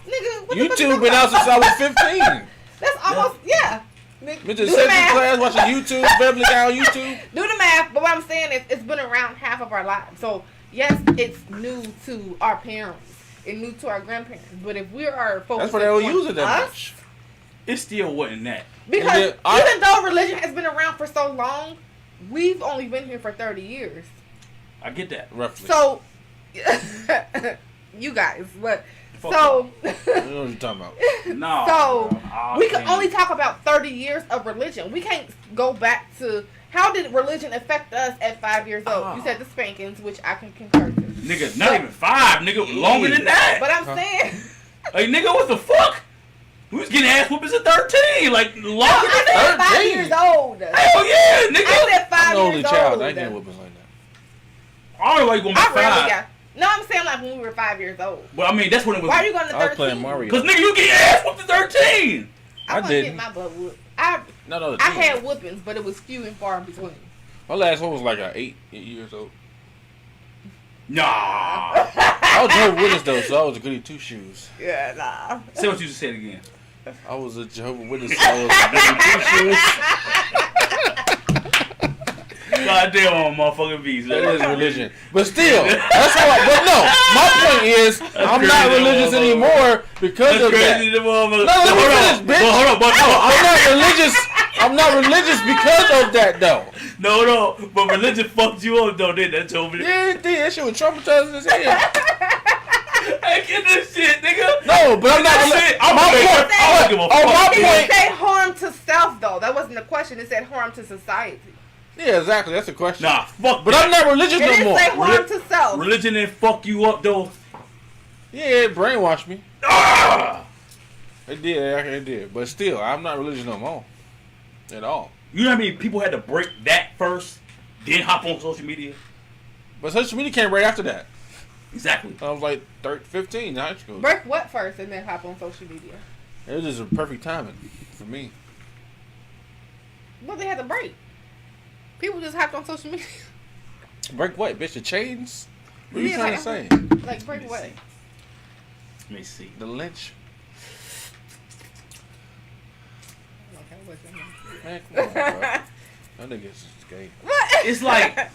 Nigga, what the fuck you YouTube been talking out since I about? was 15. That's almost, yeah. Nigga, Been do to the second math. class watching YouTube, Family Guy on YouTube. Do the math, but what I'm saying is it's been around half of our lives. So, yes, it's new to our parents and new to our grandparents. But if we are focused That's why they don't on use it that us, much. It still wasn't that. because Yeah, even though religion has been around for so long, we've only been here for 30 years. I get that. Roughly. So, you guys, but Fuck so You know what you're talking about. No. So bro. I we can can't. only talk about 30 years of religion. We can't go back to how did religion affect us at 5 years old? Oh. You said the spankings, which I can concur to. Nigga, not even 5. Nigga, longer than that. But I'm saying, Like, nigga, what the fuck? We was getting ass whoopings at 13. Like, longer no, I than said that. 5 13. years old. Hell yeah, nigga. I said 5 I'm the only years child. old. I ain't getting whoopings like that. I don't know why you going I back rarely 5. got. No, I'm saying like when we were 5 years old. But I mean, that's when it was. Why are you going to I was 13? playing Mario. Because nigga, you getting ass whooped at 13. I I wasn't didn't. getting my butt whooped. No, I had whoopings, but it was few and far in between. My last one was like 8 years old. Nah. I was Jehovah's Witness though, so I was a goody two shoes. Yeah, nah. Say what you just said again. I was a Jehovah's Witness, so I was a goody two shoes. Goddamn on motherfucking beast. That is religion. But still, that's why. But no, my point is, I'm not religious anymore because of that. No, let me finish, bitch. Hold on, but no, I'm not religious. I'm not religious because of that, though. No, but religion fucked you up, though, didn't that, Toby? Yeah, it did. That shit was traumatizing as hell. Hey, get this shit, nigga. No, but I'm not. It didn't say harm to self, though. That wasn't the question. It said harm to society. Yeah, exactly. That's the question. Nah, fuck. But I'm not religious It no didn't more. say harm to self. Religion didn't fuck you up, though. Yeah, it brainwashed me. Ah! It did. But still, I'm not religious no more. At all. You know how many people had to break that first, then hop on social media? But social media came right after that. Exactly. I was like 15 in high school. Break what first and then hop on social media? It was just a perfect timing for me. What they had to break? People just hopped on social media. Break what, bitch? The chains? What are you Yeah, trying to say? Like break what? Let me see. The lynch? Okay, what's your name? Man, come on, bro. That nigga's gay. What? It's like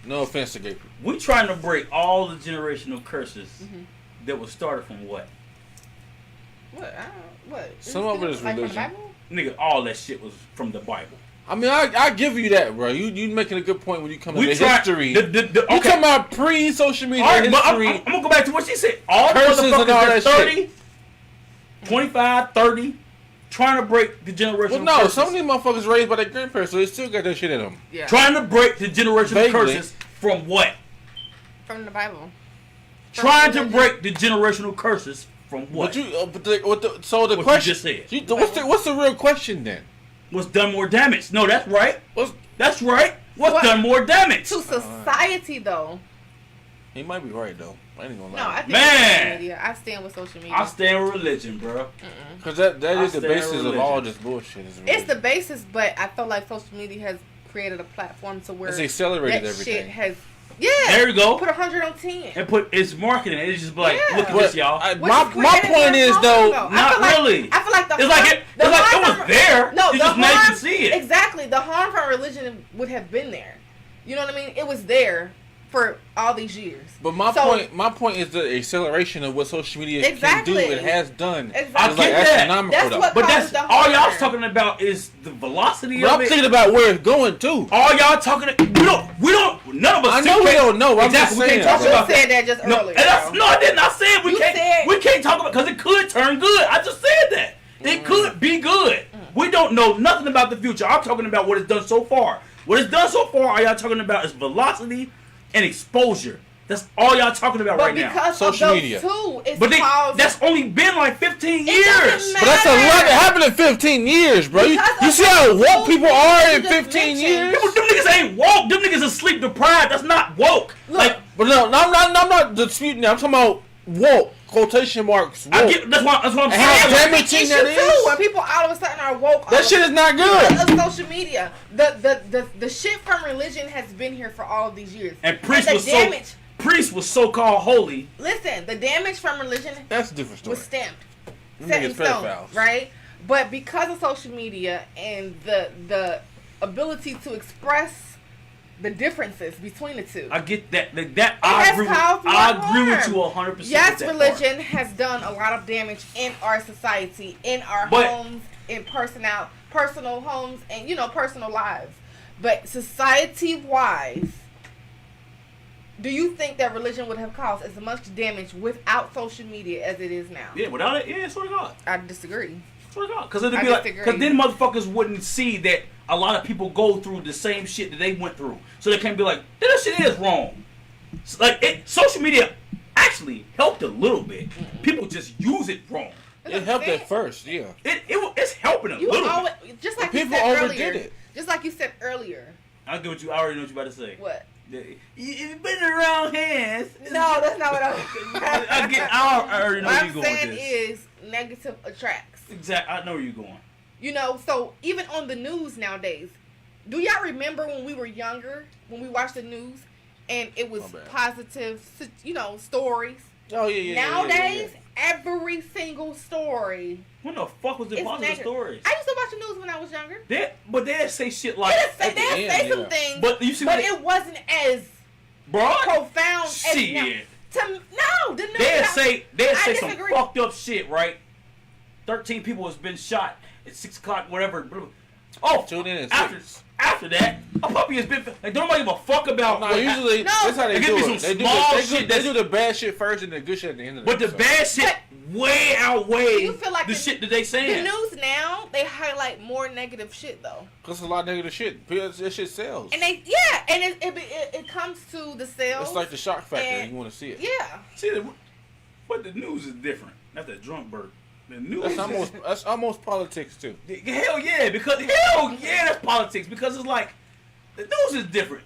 No offense to gay people. we trying to break all the generational curses that was started from what? What? What? Some of it is like from the religion. Bible? Nigga, all that shit was from the Bible. I mean, I give you that, bro. You making a good point when you come to We the tried history. You You talking about pre-social media All right, but history? I'm gonna go back to what she said. All Curses and motherfuckers all that's that 30, 25, 30, trying to break the generational Well, no, curses. some of these motherfuckers raised by their grandparents, so they still got that shit in them. Yeah. Trying to break the generational Vaguely. curses from what? From the Bible. Trying to break the generational curses from what? So the What you question just said. what's the real question then? What's done more damage? No, that's right. What's, That's right. What's What? done more damage? To society, though. he might be right though. I ain't gonna No, I lie. think Man. social media. I stand with social media. I stand with religion, bro. Because that I is the stand basis of religion. all this bullshit. Is It's religion. the basis, but I feel like social media has created a platform to where It's accelerated that everything. shit has. Yeah. There you go. Put 100 on 10. And put it's marketing. It's just like, Yeah. look at But this, y'all. I- Which my is great. And it's point not is harm, though, I not feel like- really. I feel like the It's like harm, it was there. No, You the just now you harm, can see it. Exactly. The harm from religion would have been there. You know what I mean? It was there for all these years. but my So- point is the acceleration of what social media Exactly. can do. It has done. Exactly. I It's like get that. astronomical That's though. what- But that's causes the all y'all harm. talking about is the velocity But of I'm it. thinking about where it's going to. All y'all talking. We don't. None of us. I know we don't know. I'm Exactly. just We saying, can't talk bro. about You that. said that just No, earlier. and that's, bro. no, I didn't. I said we You can't. said- We can't talk about because it could turn good. I just said that it could be good. We don't know nothing about the future. I'm talking about what it's done so far. What it's done so far. All y'all talking about is velocity and exposure. That's all y'all talking about But right now. because Social of those media. two, it's But caused. that's only been like 15 It years. doesn't But that's a lot that matter. happened in 15 years, bro. You Because see of how those woke two people things are you in just 15 mentioned. years? Them niggas ain't woke. Them niggas is sleep deprived. That's not woke. Look, Like But no, I'm not disputing that. I'm talking about woke, quotation marks, woke. I get. That's what I'm And how saying. damaging It's that issue too, is. when people all of a sudden are woke. all That of- shit is not good. Because of social media, the shit from religion has been here for all of these years. And priest the was damage. priest was so called holy. Listen, the damage from religion That's a different story. was stamped, Them set in niggas stone, pedophiles. right? But because of social media and the ability to express the differences between the two, I get that. That It has I caused more agree with harm. you 100%. yes, with that religion has done a lot of damage in our society, in our But- homes, in personal homes, and personal lives. But society-wise, do you think that religion would have caused as much damage without social media as it is now? part. Yeah, without it, yeah, swear to God. I disagree. Swear to God. Because it'd I be like, disagree. because then motherfuckers wouldn't see that a lot of people go through the same shit that they went through. So they can't be like, that shit is wrong. It's like, social media actually helped a little bit. People just use it wrong. It helped at first, yeah. It's helping a You little always, bit. just like People you said overdid earlier. it. Just like you said earlier. I get what you. I already know what you about to say. What? You've been in the wrong hands. No, that's not what I already know What where I'm you're going saying with this. is negative attracts. Exactly. I know where you're going. So even on the news nowadays, do y'all remember when we were younger, when we watched the news, and it was My bad. positive, stories? Oh yeah. Nowadays, every single story. What the fuck was the It's positive negative. stories? I used to watch the news when I was younger. But they'd say shit like, They'd say some things, but you see, but what it wasn't as bro, profound shit. as now. No, the news. They'd say I some disagree. fucked up shit, right? 13 people has been shot at 6 o'clock, whatever. Oh, Tune in at after 6. after that, a puppy has been like. Don't nobody give a fuck about. No, what usually No. that's how they It do gives me it. some They small do shit they do the bad shit first and the good shit at the end of But the episode. bad shit way outweighs You feel like the shit that they The saying. news now, they highlight more negative shit though, Cause a lot of negative shit. Because that shit sells. and it comes to the sales. It's like the shock factor. and- You want to see it. Yeah, See, but the news is different. That's that drunk bird. The news That's almost politics too. hell yeah, that's politics because it's like the news is different.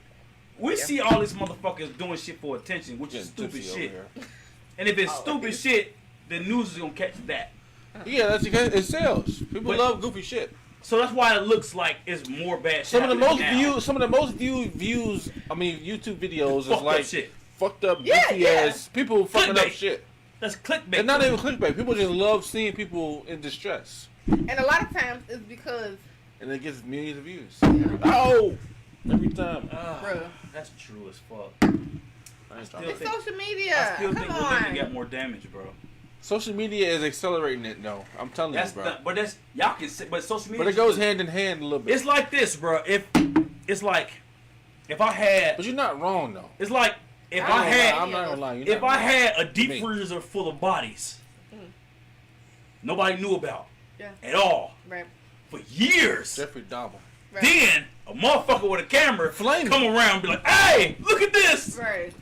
We see all these motherfuckers doing shit for attention, which is Getting stupid tipsy over shit. here. And if it's Oh, stupid okay. shit, the news is gonna catch that. Yeah, that's because it sells. People But- love goofy shit. So that's why it looks like it's more bad shit. Some of the happening now. most viewed views. I mean, YouTube videos is Fucked up like shit. fucked up, Yeah, goofy yeah. ass people fucking up Clickbait. shit. That's clickbait. It's not even clickbait. People just love seeing people in distress, and a lot of times it's because, and it gets millions of views. Oh, every time. bruh, That's true as fuck. I ain't still talking. it's think- social media. I still Come think religion on. got more damage, bro. Social media is accelerating it. No, I'm telling That's you, bro. but that's y'all can say, but social media. But it goes hand in hand a little bit. It's like this, bro. If I had, But you're not wrong though. it's like if I I ain't gonna had, lie, I'm not gonna lie. You're if not I wrong. had a deep Me. freezer full of bodies, nobody knew about Yeah. at all Right. for years. Jeffrey Dahmer. Right. Then a motherfucker with a camera Flaming. come around and be like, "Hey, look at this, Right.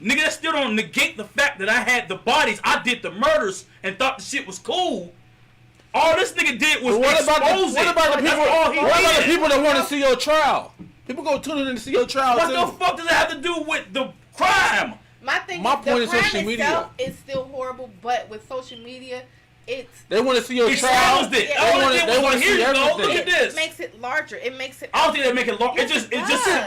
nigga." That still don't negate the fact that I had the bodies. I did the murders and thought the shit was cool. All this nigga did was But what about expose the it. people? That's all he What about the did. people that want to see your trial? People go tune in to see your trial What too. the fuck does it have to do with the crime? My thing My is the point is crime social media. itself is still horrible, but with social media, it's They want to see your He trial. exposed it. Yeah. All wanna- it did they was wanna like, see here you go. everything. Look at it this. makes it larger. It makes it. I don't think they make it long. Yes, it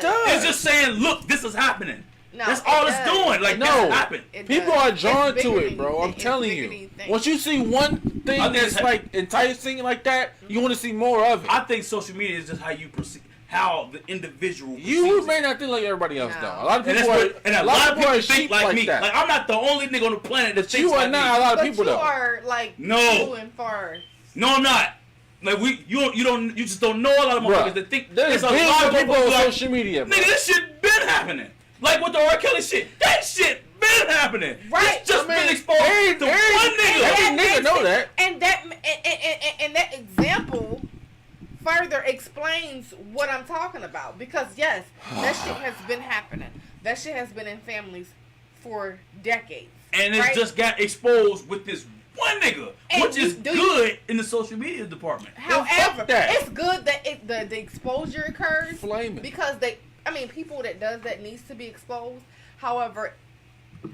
does. It's just saying, look, this is happening. No, That's all it it's does. doing. Like No. that's happened. It People does. are drawn It's to bigger it, bro. than I'm it's telling bigger you. than you think. Once you see one thing I think that's it's- like enticing like that, you want to see more of it. I think social media is just how you perceive, how the individual You perceives may it. not think like everybody else No. though. A lot of And, people that's are. what, and a a lot of people people are think sheep like me. that. Like I'm not the only nigga on the planet that But thinks you are like not me. a lot of But people you though. are like No. going far. No, I'm not. Like you just don't know a lot of motherfuckers Bruh, that think there's a billions lot of people motherfuckers on like, social media, bro. nigga, this shit been happening. Like with the R. Kelly shit, that shit been happening. Right. It's just I mean, been exposed to every one nigga. every nigga makes know it- that. And that example further explains what I'm talking about. Because yes, that shit has been happening. That shit has been in families for decades. And it right? just got exposed with this one nigga, And which is do you- good in the social media department. However, that. it's good that the exposure occurs Flaming. because people that does that needs to be exposed. However,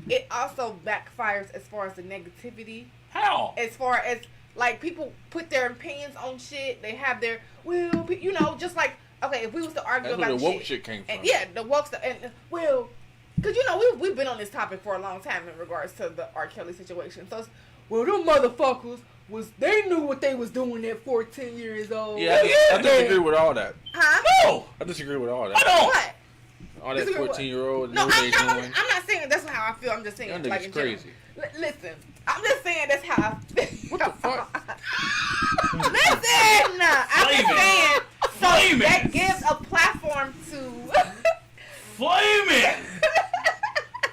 it also backfires as far as the negativity. How? As far as like people put their opinions on shit, they have their just like okay, if we was to argue That's where about the woke shit came from. and yeah, the woke stuff, and because we've been on this topic for a long time in regards to the R. Kelly situation. So, them motherfuckers they knew what they was doing at 14 years old. Yeah, I disagree with all that. Huh? No, I disagree with all I that. don't. What? All that Disagree with what? 14-year-old No, know what they doing. I'm not saying that's how I feel. I'm just saying Y'all like niggas in general. crazy. Listen, I'm just saying that's how I feel. What the fuck? Listen, I'm just Flaming. saying. So Flaming. that gives a platform to. Flaming.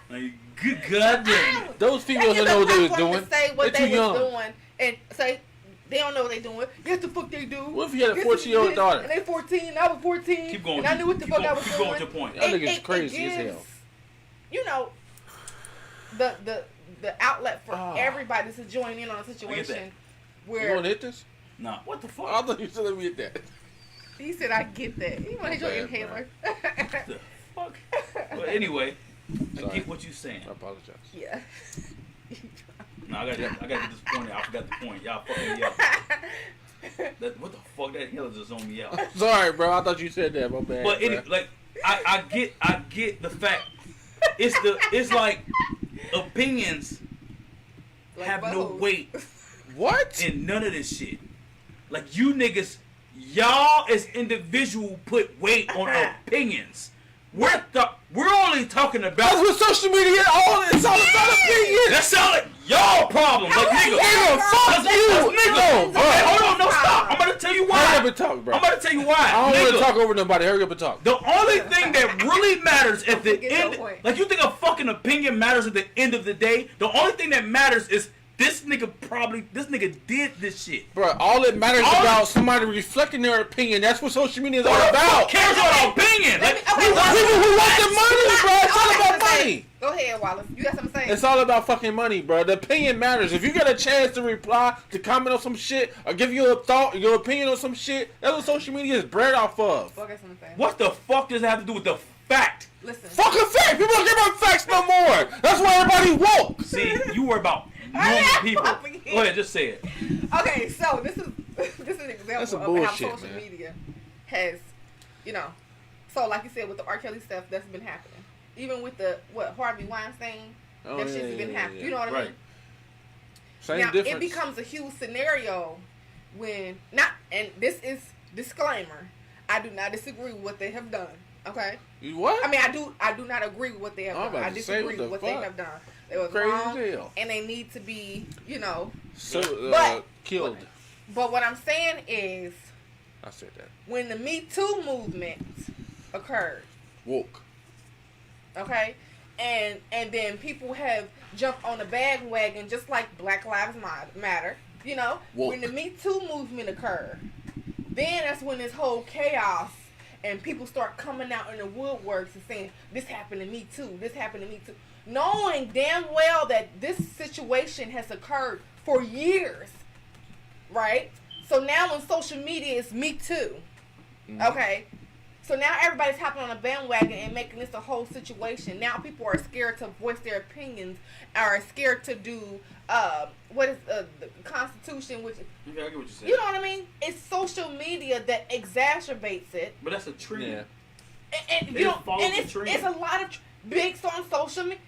Like, good goddamn it. Those They females give don't know a what they was platform doing. to say what They're they too was young. doing and say they don't know what they doing. Guess the fuck they do. What if you had a Guess 14-year-old this, daughter? And they 14, and I was 14. Keep going. And I knew what the keep fuck going, I was keep doing. going with your point. Y'all niggas crazy as hell. You know, the outlet for everybody to join in on a that. situation You where want to hit this? Nah, what the fuck? I thought you said let me hit that. he said, "I get that." You want to My join bad, inhaler? the fuck? But anyway, I Sorry. get what you're saying. I apologize. Yeah. No, I got to get this point out. I forgot the point. Y'all fucking me up. What the fuck? That hell just on me out. Sorry, bro. I thought you said that. My bad. But bro. like I get the fact. It's like opinions Like have no both. weight What? in none of this shit. Like you niggas, y'all as individual put weight on opinions. We're only talking about. That's what social media all it's all about opinions. That sound like y'all problem. Like nigga, Nigga, fuck you. nigga. No, bro. Okay, hold on, no stop. I'm gonna tell you why. Hurry up and talk, bro. I'm gonna tell you why. I don't want Nigga, to talk over nobody. Hurry up and talk. the only thing that really matters at the Get your end, point. like you think a fucking opinion matters at the end of the day. The only thing that matters is this nigga did this shit. Bro, all it matters All- about somebody reflecting their opinion. That's what social media is Who all the about. fuck cares about opinion? Like, Okay, People who want the money, bro. It's all about money. Go ahead, Wallace. You got something to say? It's all about fucking money, bro. The opinion matters. If you get a chance to reply, to comment on some shit, or give you a thought, your opinion on some shit, that's what social media is bred off of. Go get something to say. what the fuck does that have to do with the fact? Listen. Fucking fact. People don't care about facts no more. That's why everybody woke. See, you worry about normal people. Go ahead, just say it. Okay, so this is an That's example some of bullshit, how social man. media has, so like you said with the R. Kelly stuff that's been happening, even with the Harvey Weinstein, Oh, that shit's been happening. You know what I Right. mean? Same Now difference. it becomes a huge scenario when and this is disclaimer. I do not disagree with what they have done. Okay, You what? I mean I do not agree with what they have I'm done. about I to say, disagree what with the what they fuck? have done. It was Crazy wrong, as hell. and they need to be So, But- killed. But what I'm saying is, I said that. when the Me Too movement occurred, Woke. okay, and then people have jumped on the bandwagon just like Black Lives Matter, Woke. when the Me Too movement occurred, then that's when this whole chaos and people start coming out in the woodworks and saying this happened to me too, this happened to me too, knowing damn well that this situation has occurred for years, right? So now on social media it's Me Too. Okay, so now everybody's hopping on a bandwagon and making this a whole situation. Now people are scared to voice their opinions, are scared to do what is the Constitution, which Okay, I get what you said. you know what I mean. It's social media that exacerbates it, But that's a trend. Yeah. and They you just know, follow and the it's trend. a lot of bigs on social media.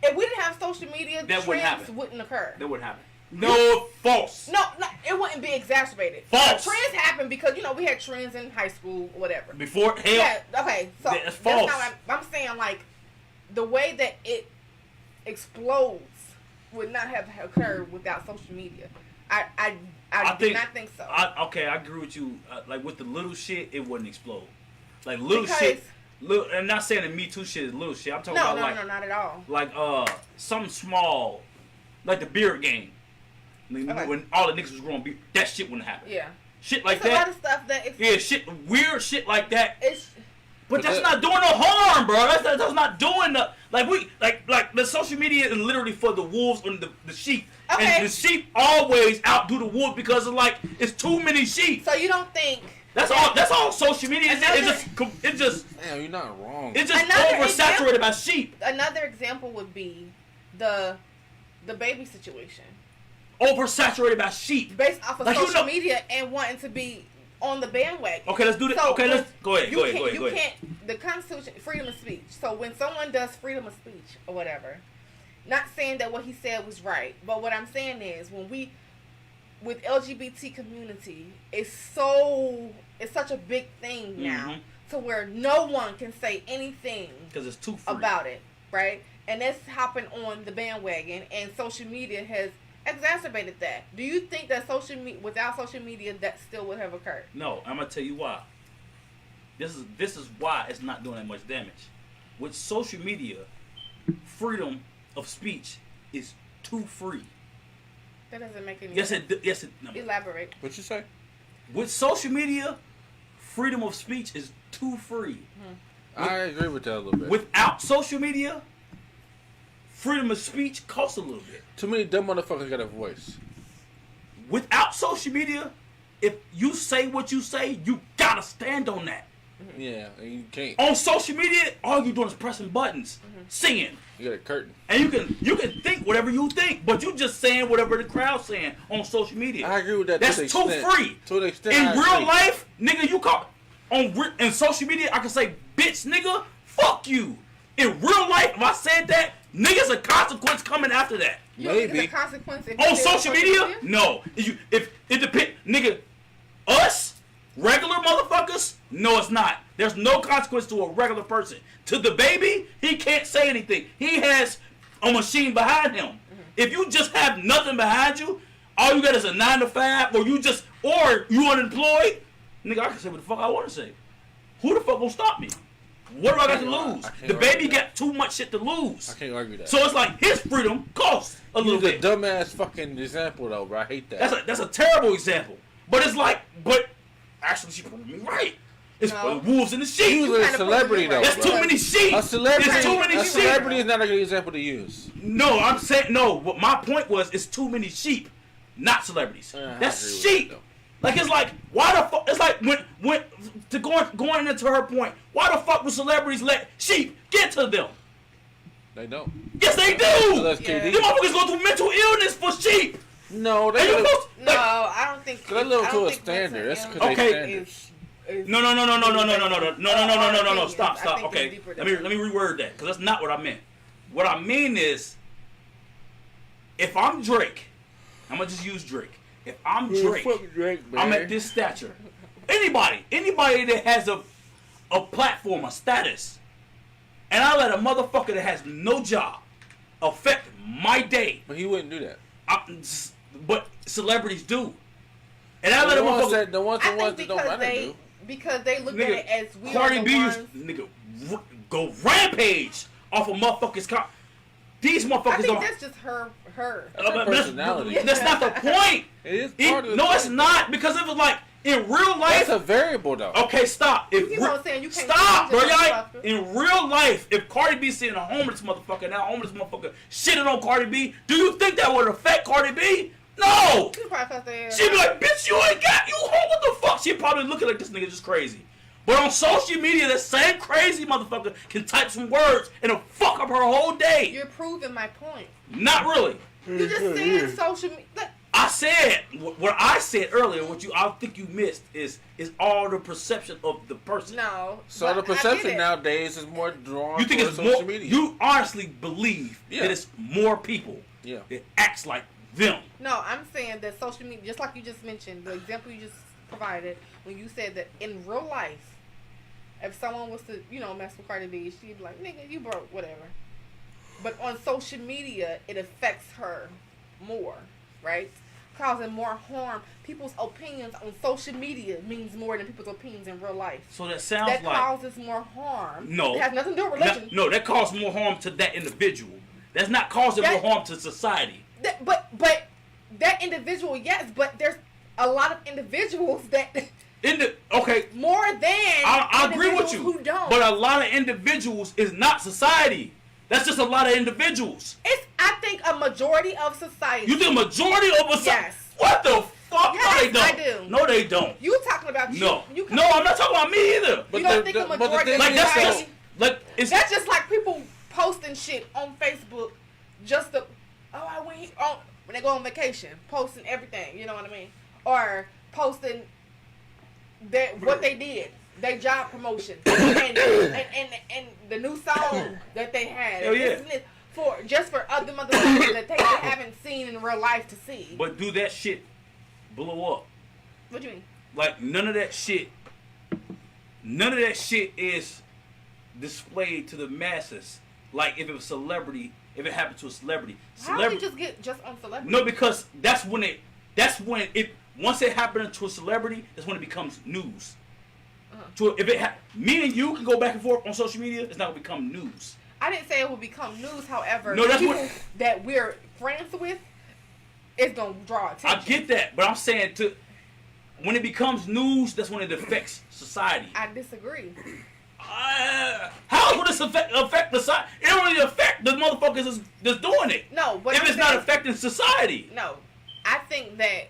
If we didn't have social media, That wouldn't trends happen. wouldn't occur. That would happen. No, false. No, it wouldn't be exacerbated. False. Trends happen because we had trends in high school, whatever. Before hell, Yeah, okay, so That's false. not what I'm saying, like, the way that it explodes would not have occurred without social media. I do not think so. Okay, I agree with you. Like with the little shit, it wouldn't explode. Like little Because- shit. I'm not saying the Me Too shit is little shit. I'm talking no, about no, not at all. like something small, like the beard game. Okay. When all the niggas was growing beard, that shit wouldn't happen. Yeah. Shit like It's a lot that. of stuff that Yeah, shit, weird shit like that. it's But that's that- not doing no harm, bro. That's not doing the like the social media is literally for the wolves and the sheep. Okay. And the sheep always outdo the wolf because of it's too many sheep. so you don't think That's all social media is. It's Damn, you're not wrong. it's just Another oversaturated by sheep. another example would be the baby situation Oversaturated by sheep. based off of Like, you social know- media and wanting to be on the bandwagon. Okay, let's do this. So Okay, let's go ahead. You Go ahead. can't, the Constitution, freedom of speech. So when someone does freedom of speech or whatever, not saying that what he said was right, but what I'm saying is with LGBT community, it's such a big thing now Mhm. to where no one can say anything Because it's too free. about it, right? And that's hopping on the bandwagon, and social media has exacerbated that. Do you think that without social media that still would have occurred? No, I'm gonna tell you why. This is why it's not doing that much damage. With social media, freedom of speech is too free. That doesn't make any Yes, sense. no. Elaborate. What you say? With social media, freedom of speech is too free. I agree with that a little bit. Without social media, freedom of speech costs a little bit. Too many dumb motherfuckers got a voice. Without social media, if you say what you say, you gotta stand on that. Yeah, and you can't. On social media, all you doing is pressing buttons, singing. You got a curtain. And you can think whatever you think, but you just saying whatever the crowd's saying on social media. I agree with that. That's to too the extent. free. To the extent. In I real agree. life, nigga, you call in social media, I can say, bitch, nigga, fuck you. in real life, if I said that, niggas a consequence coming after that. You don't think Maybe. it's a consequence if On you did social media? No. If it depends, nigga, us, regular motherfuckers, no, it's not. There's no consequence to a regular person. To the baby, he can't say anything. He has a machine behind him. Mm-hmm. If you just have nothing behind you, all you got is a 9 to 5, or you unemployed, nigga, I can say what the fuck I want to say. Who the fuck gonna stop me? What do I got to lose? The baby got too much shit to lose. I can't argue that. So it's like his freedom costs a little Use a bit. dumbass fucking example though, bro. I hate that. That's a terrible example. But it's like, actually she proved me right. It's No. wolves in the sheep. Use a celebrity though. That's bro. too many sheep. A celebrity. It's too many A sheep. celebrity is not a good example to use. No, I'm saying no. What my point was, it's too many sheep, not celebrities. I agree That's with sheep. that, though. Like it's like why the fuck? It's like when to going into her point. Why the fuck would celebrities let sheep get to them? They don't. Yes, they do. Unless Yeah. KD. Them motherfuckers go through mental illness for sheep. No, And they you don't. supposed No, like, I don't think. They live I to don't a think standard. That's mental 'cause they illness is- No. Stop. I think it's Okay, deeper let than me reword that because that's not what I meant. What I mean is, if I'm Drake, I'm gonna just use Drake. If I'm Drake, I'm at this stature. Anybody that has a platform, a status, and I let a motherfucker that has no job affect my day. But he wouldn't do that. But celebrities do. And I let a The ones motherfucker. that don't I matter think do. because they look at Nigga, it as we Cardi are the B ones. used go rampage off of motherfuckers. These I motherfuckers think don't. that's just her. her But personality. That's not the point. It is part of the No, it's point. not because it was like in real life. That's a variable though. Okay, stop. If keep on saying you can't stop, bro. change it, Y'all, motherfucker. in real life, if Cardi B seeing a homeless motherfucker, now homeless motherfucker shitting on Cardi B, do you think that would affect Cardi B? No. You probably cuss their ass She'd be out. like, bitch, you ain't got you home. What the fuck? She'd probably looking like this nigga just crazy. But on social media, that same crazy motherfucker can type some words and it'll fuck up her whole day. You're proving my point. Not really. You just said social media. I said what I said earlier. What I think you missed is all the perception of the person. No. So but the I get perception it. nowadays is more drawn You think towards it's social more? media. You honestly believe Yeah. that it's more people Yeah. that acts like them. No, I'm saying that social media, just like you just mentioned, the example you just provided, when you said that in real life, if someone was to, mess with Cardi B, she'd be like, nigga, you broke, whatever. But on social media, it affects her more, right? Causing more harm. People's opinions on social media means more than people's opinions in real life. So that sounds That like causes more harm. No. It has nothing to do with religion. no, that causes more harm to that individual. That's not causing That- more harm to society. But that individual, yes, but there's a lot of individuals that Okay, more than I agree with you. who don't. But a lot of individuals is not society. That's just a lot of individuals. I think a majority of society. You think a majority of us? Yes. What the fuck? Yes, no, they don't. I do. No, they don't. You talking about you? No. You No, I'm not talking about me either. You don't think a but majority of Like that's society? just like it's That's just like people posting shit on Facebook, just to I went here, when they go on vacation, posting everything. You know what I mean? Or posting what they did, their job promotion, and the new song that they had. Hell yeah. Isn't it for other motherfuckers that they haven't seen in real life to see. But do that shit blow up? What do you mean? Like none of that shit is displayed to the masses. Like if it was celebrity, if it happened to a celebrity. How do you just get just on celebrity? No, because that's when once it happened to a celebrity, that's when it becomes news. So if me and you can go back and forth on social media, it's not gonna become news. I didn't say it will become news. However, No, that's people what- that we're friends with, it's gonna draw attention. I get that, but I'm saying when it becomes news, that's when it affects society. I disagree. How would this affect the society? It don't really affect the motherfuckers that's doing it. No, but If I'm it's not saying- affecting society. No, I think that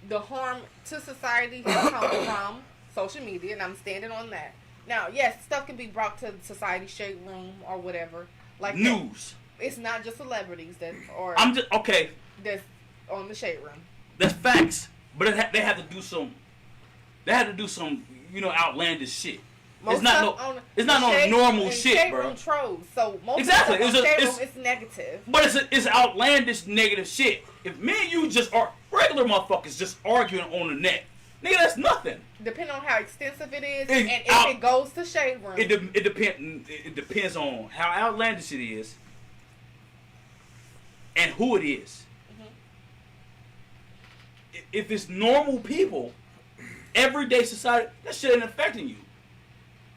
the harm to society has come from social media, and I'm standing on that. Now, yes, stuff can be brought to society shade room or whatever, like that. News. It's not just celebrities that are I'm just okay. that's on the shade room. That's facts. But they have to do some. They have to do some outlandish shit. It's not stuff no. It's not no shade normal and shit, shade bro. room trolls. So most Exactly. of the stuff on shade It's- room is negative. But it's outlandish negative shit. If me and you just are regular motherfuckers just arguing on the net, nigga, that's nothing. Depending on how extensive it is, It- and if out- it goes to shade room. It depends on how outlandish it is and who it is. If it's normal people, everyday society, that shit ain't affecting you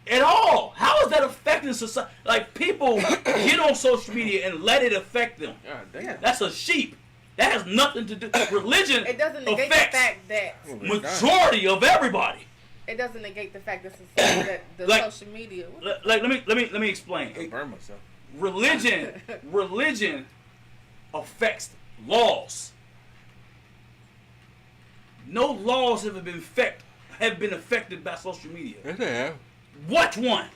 at all. How is that affecting society? Like, people get on social media and let it affect them. God damn. That's a sheep. That has nothing to do. Religion It doesn't negate the affects fact that majority of everybody. it doesn't negate the fact that that the Like- social media. Like, let me explain. I burn myself. Religion affects laws. No laws have been affected by social media. Yes, they have. What one?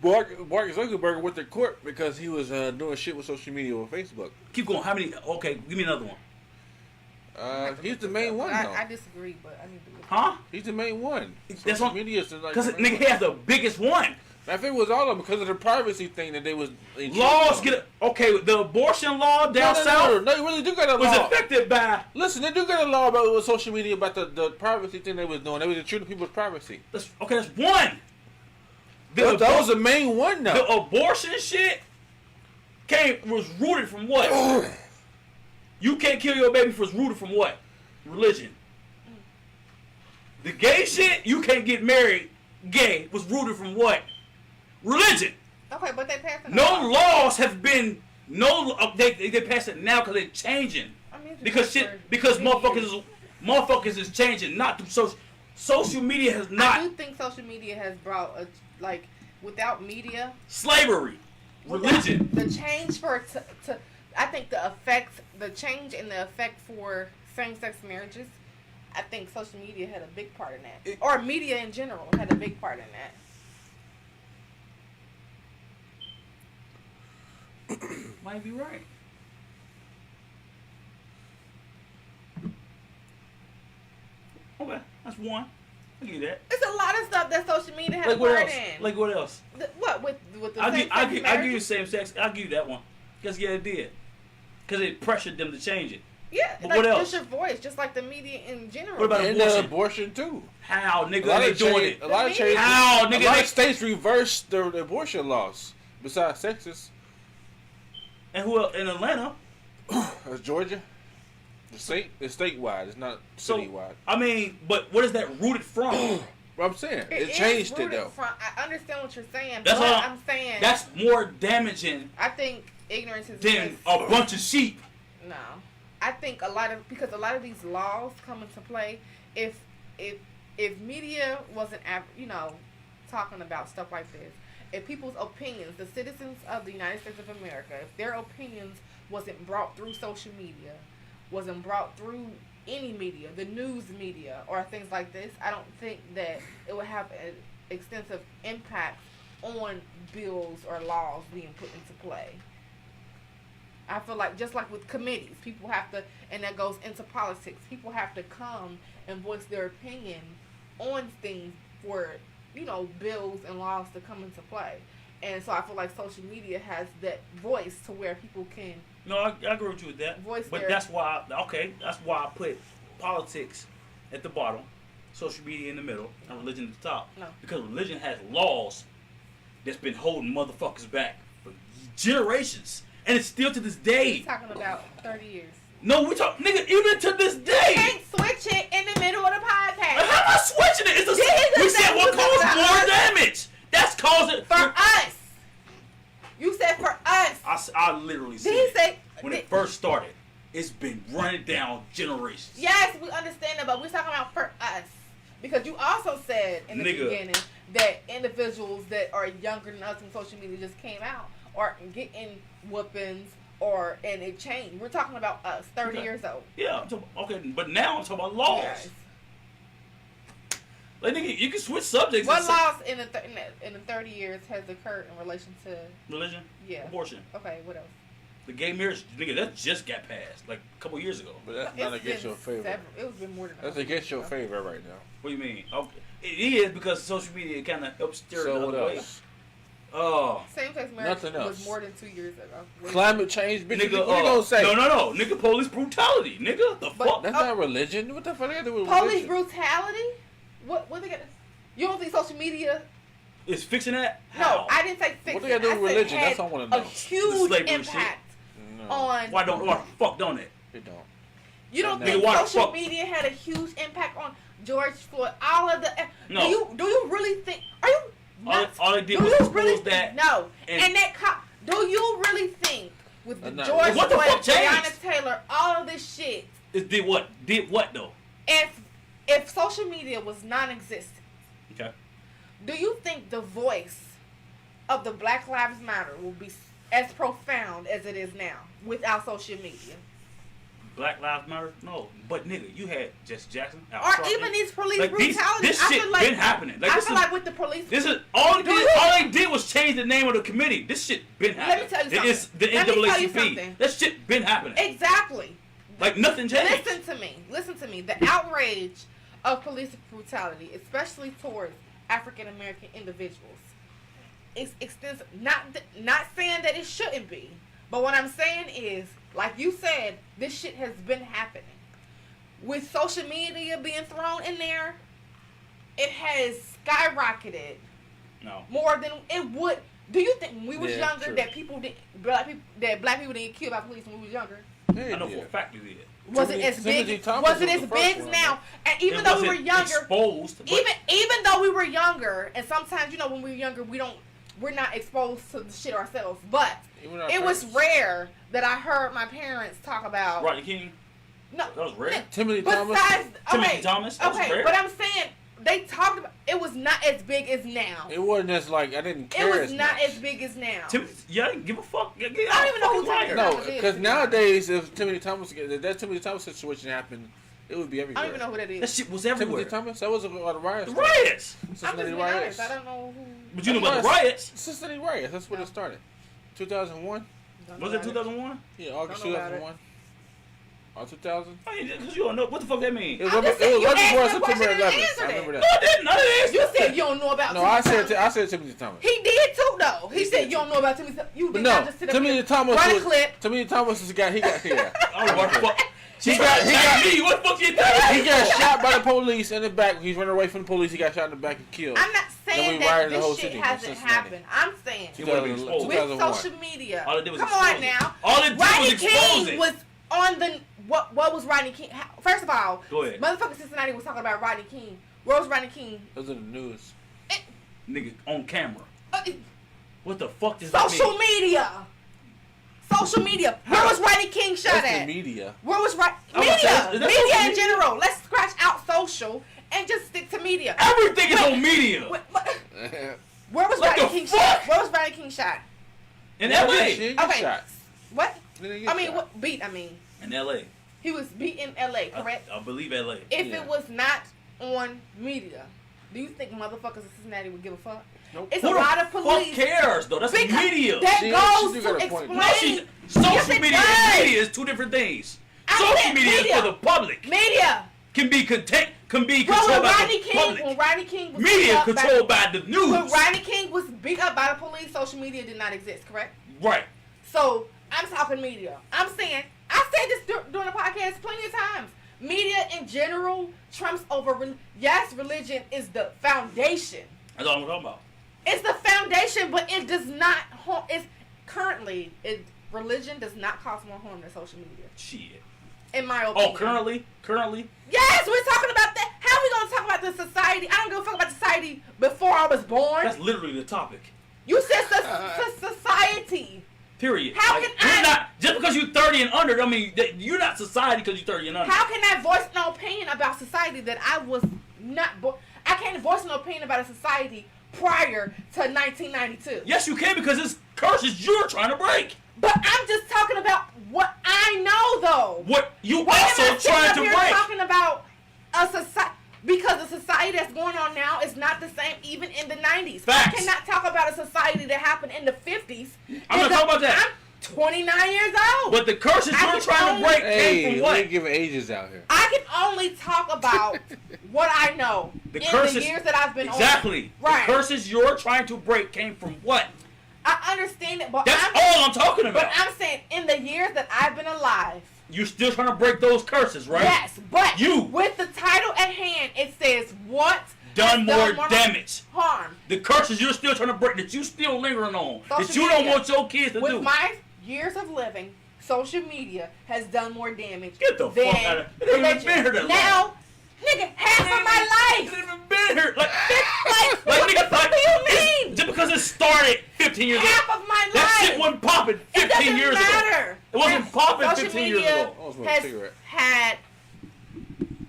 Mark Zuckerberg went to court because he was doing shit with social media with Facebook. Keep going. How many? Okay, give me another one. He's the main one, though. I disagree, but I need to look. Huh? He's the main one. That's Social what- media is like Because the main nigga has the biggest one. I think it was all of them because of the privacy thing that they was. Laws get okay. The abortion law down south No, they really do got a was law. affected by. Listen, they do got a law about with social media about the privacy thing they was doing. They was intruding people's privacy. That's one. That was the main one, The though. abortion shit was rooted from what? You can't kill your baby was rooted from what? Religion. The gay shit, you can't get married gay, was rooted from what? Religion. Okay, but they passed it. No laws have been they pass it now because they're changing. I mean, it's Because been shit for because many motherfuckers is changing, not through social media has years. I not do think social media has brought without media, slavery, religion. the change I think the change in the effect for same-sex marriages, I think social media had a big part in that. Or media in general had a big part in that. Might be right. Okay, that's one. I'll give you that. It's a lot of stuff that social media has Like what part else? in. Like what else? What with the I'll same-sex give you marriages? same sex. I'll give you that one. Because yeah, it did. Because it pressured them to change it. Yeah, But like what else? just your voice, just like the media in general. What about And abortion, too. How A nigga lot they of doing change, it? a lot of change. How, nigga, A lot they- of states reversed the abortion laws. Besides Texas, And who else? In Atlanta? that's Georgia. It's statewide. It's not So citywide. I mean, but what is that rooted from? But I'm saying it is changed it rooted though. I understand what you're saying, That's but all- I'm saying That's more damaging I think ignorance is than a bunch of sheep. No, I think because a lot of these laws come into play if media wasn't talking about stuff like this, if people's opinions, the citizens of the United States of America, if their opinions wasn't brought through social media, wasn't brought through any media, the news media or things like this, I don't think that it would have an extensive impact on bills or laws being put into play. I feel like just like with committees, people have to, and that goes into politics, people have to come and voice their opinion on things for, bills and laws to come into play. And so I feel like social media has that voice to where people can No, I agree with you with that. voice But their... that's why I put politics at the bottom, social media in the middle, and religion at the top. No. Because religion has laws that's been holding motherfuckers back for generations. And it's still to this day. We're talking about 30 years. No, nigga, even to this You day. can't switch it in the middle of the podcast. How am I switching it? This is We said what exactly caused what more damage. That's causing... For us. You said for us. I literally said Did he say... when it first started, it's been running down generations. Yes, we understand that, but we're talking about for us. Because you also said in the Nigga. beginning that individuals that are younger than us when social media just came out are getting whoopings and it changed. We're talking about us, 30 Okay. years old. Yeah, okay, but now I'm talking about laws. Yes. Like, nigga, you can switch subjects. What and laws in the 30 years has occurred in relation to religion, yeah? abortion. Okay, what else? The gay marriage, nigga, that just got passed like a couple years ago. But that's It's not against been your favor. It was been more than. That's against your favor right now. What do you mean? Okay. It is because social media kind of helps steer it So the what other way. else? Oh. Same-sex marriage Nothing else. was more than 2 years ago. Climate change, bitch. Nigga, what you gonna say? No. Nigga, police brutality. Nigga, the But- fuck? That's not religion. What the fuck they got to do with Police religion? brutality? What they got? You don't think social media? Is fixing that? No, How? I didn't say fix. What they got to do I with said religion? had That's all I want a to know. huge slavery impact No, on. Why the fuck don't it? it don't. You don't Nigga, think why the social fuck- media had a huge impact on George Floyd? All of the. No. Do you really think? Are you? All they did do was you expose really that. No. and- And that cop. Do you really think with the No. George What the Floyd, fuck changed? Breonna Taylor, all of this shit? It did what? Did what though? If social media was non-existent, Okay. do you think the voice of the Black Lives Matter will be as profound as it is now without social media? Black Lives Matter? No. But nigga, you had Jesse Jackson. Al Or Sharpton. even these police Like, brutality. this I shit feel like, been happening. Like, I this feel is- like with the police. This is all Do you- all they did was change the name of the committee. This shit been Let me happening. tell you It's the something. Let me tell you NAACP. something. That shit been happening. Exactly. Like nothing changed. Listen to me. The outrage of police brutality, especially towards African American individuals, is extensive. Not saying that it shouldn't be, but what I'm saying is, like you said, this shit has been happening. With social media being thrown in there, it has skyrocketed No. more than it would. Do you think when we was Yeah, younger true. that black people didn't get killed by police when we was younger? Yeah, I know yeah. for a fact you did. Was it Timothy- as Timothy big? Thomas Was it was as the first big one, now? right? And even It though we were wasn't younger, exposed, but even though we were younger, and sometimes when we were younger, we're not exposed to the shit ourselves. But Even our it was parents. rare that I heard my parents talk about. Rodney King, No, that was rare. Timothy Thomas. besides, Timothy okay, Thomas, that was okay, rare. but I'm saying they talked about it was not as big as now. It wasn't as like I didn't It care was as not much. as big as now. Yeah, I didn't give a fuck. I don't even know who Timothy No, Thomas is, because to be nowadays, if Timothy Thomas, if that Timothy Thomas situation happened, it would be I everywhere. don't even know who that is. That shit was Timothy everywhere. Thomas, that was a lot of riots. The riots. I'm just Cincinnati being riots. honest. I don't know who. But you know about the riots? Cincinnati riots. That's when it started. 2001. Don't know Was it about 2001? Yeah, August Don't know about it. 2001. Or 2000. I mean, because you don't know what the fuck that means. It was I'm right just saying, you before asked the September question and 11th. I answered remember No, that. I didn't. I didn't. You said you don't know about. No, Timothy I Thomas. said Timothy Thomas. He did too, though. He He said did you don't know about Timothy. You But did no, not just sit up Timothy here, Thomas. run a Was, clip. Timothy Thomas is the guy. He got here. I don't know what the fuck. He got me. What the fuck you think? he got shot by the police in the back. He's running away from the police. He got shot in the back and killed. I'm not Then saying we that rioted the whole this shit city in hasn't Cincinnati. happened. I'm saying He would've been exposed. with 2001. social media. All it did was Come expose on it. now. All it did was Rodney expose King it. was on the what was Rodney King? First of all, Go ahead. motherfucking Cincinnati was talking about Rodney King. Where was Rodney King? Those are the news. Nigga, on camera. Uh, What the fuck does that social mean? media. Social media. Where was Rodney King shot That's the at? media. Where was right I would say media? that's Media social in media. general. Let's scratch out social and just stick to media. Everything is Wait. on media. Where was What Rodney the King fuck? shot? Where was Rodney King shot? In Yeah, LA. shit, he got Okay. shot. What? He didn't get I mean, shot. what beat? I mean, In LA. he was beat in L.A. Correct. I believe LA. If Yeah. it was not on media, do you think motherfuckers in Cincinnati would give a fuck? Nope. It's Who a the lot of police. fuck cares though? That's Because media. That She goes do to got a point. explain. No, social Yes, it media does. and media is two different things. I Social said media is media. for the public. Media. Can be Well, controlled when by Rodney the King, when public. Rodney King was beat Media up controlled by the when news. Rodney King was beat up by the police, social media did not exist. Correct. Right. So I'm talking media. I'm saying I said this during the podcast plenty of times. Media in general trumps over. Yes, religion is the foundation. That's all I'm talking about. It's the foundation, but it does not harm. It's currently religion does not cause more harm than social media, Shit. in my opinion. Oh, currently. Yes, we're talking about that. How are we gonna talk about the society? I don't give a fuck about society before I was born. That's literally the topic. You said society. Period. How Like, can you're I- not just because you're 30 and under? I mean, you're not society because you're 30 and under. How can I voice an opinion about society that I was not? I can't voice an opinion about a society prior to 1992. Yes, you can because it's curses you're trying to break. But I'm just talking about what I know, though. What you Why am also I sitting trying up to here break. talking about a society? Because the society that's going on now is not the same even in the 90s. Facts. I cannot talk about a society that happened in the 50s. I'm not talking about that. I'm 29 years old. But the curses I you're can trying to only- break Hey, came from we what? ain't giving ages out here. I can only talk about what I know The in curses- the years that I've been on. Exactly. Right. The curses you're trying to break came from what? I understand it, but That's all I'm talking But about. I'm saying in the years that I've been alive. You're still trying to break those curses, right? Yes, but You. with the title at hand, it says what Done has more damage. harm. The curses you're still trying to break, that you still lingering on, Social that you don't media. want your kids to With do. my years of living, social media has done more damage. Get the than fuck out of it. It ain't even been here that long. Now, nigga, half of my It life. ain't even been here. Like What nigga, the fuck do you it's- mean? Just because it started 15 years ago. Half of my That life. shit wasn't popping It 15 doesn't years matter. ago. It wasn't popping Social 15 years media ago. I was smoking a has cigarette. had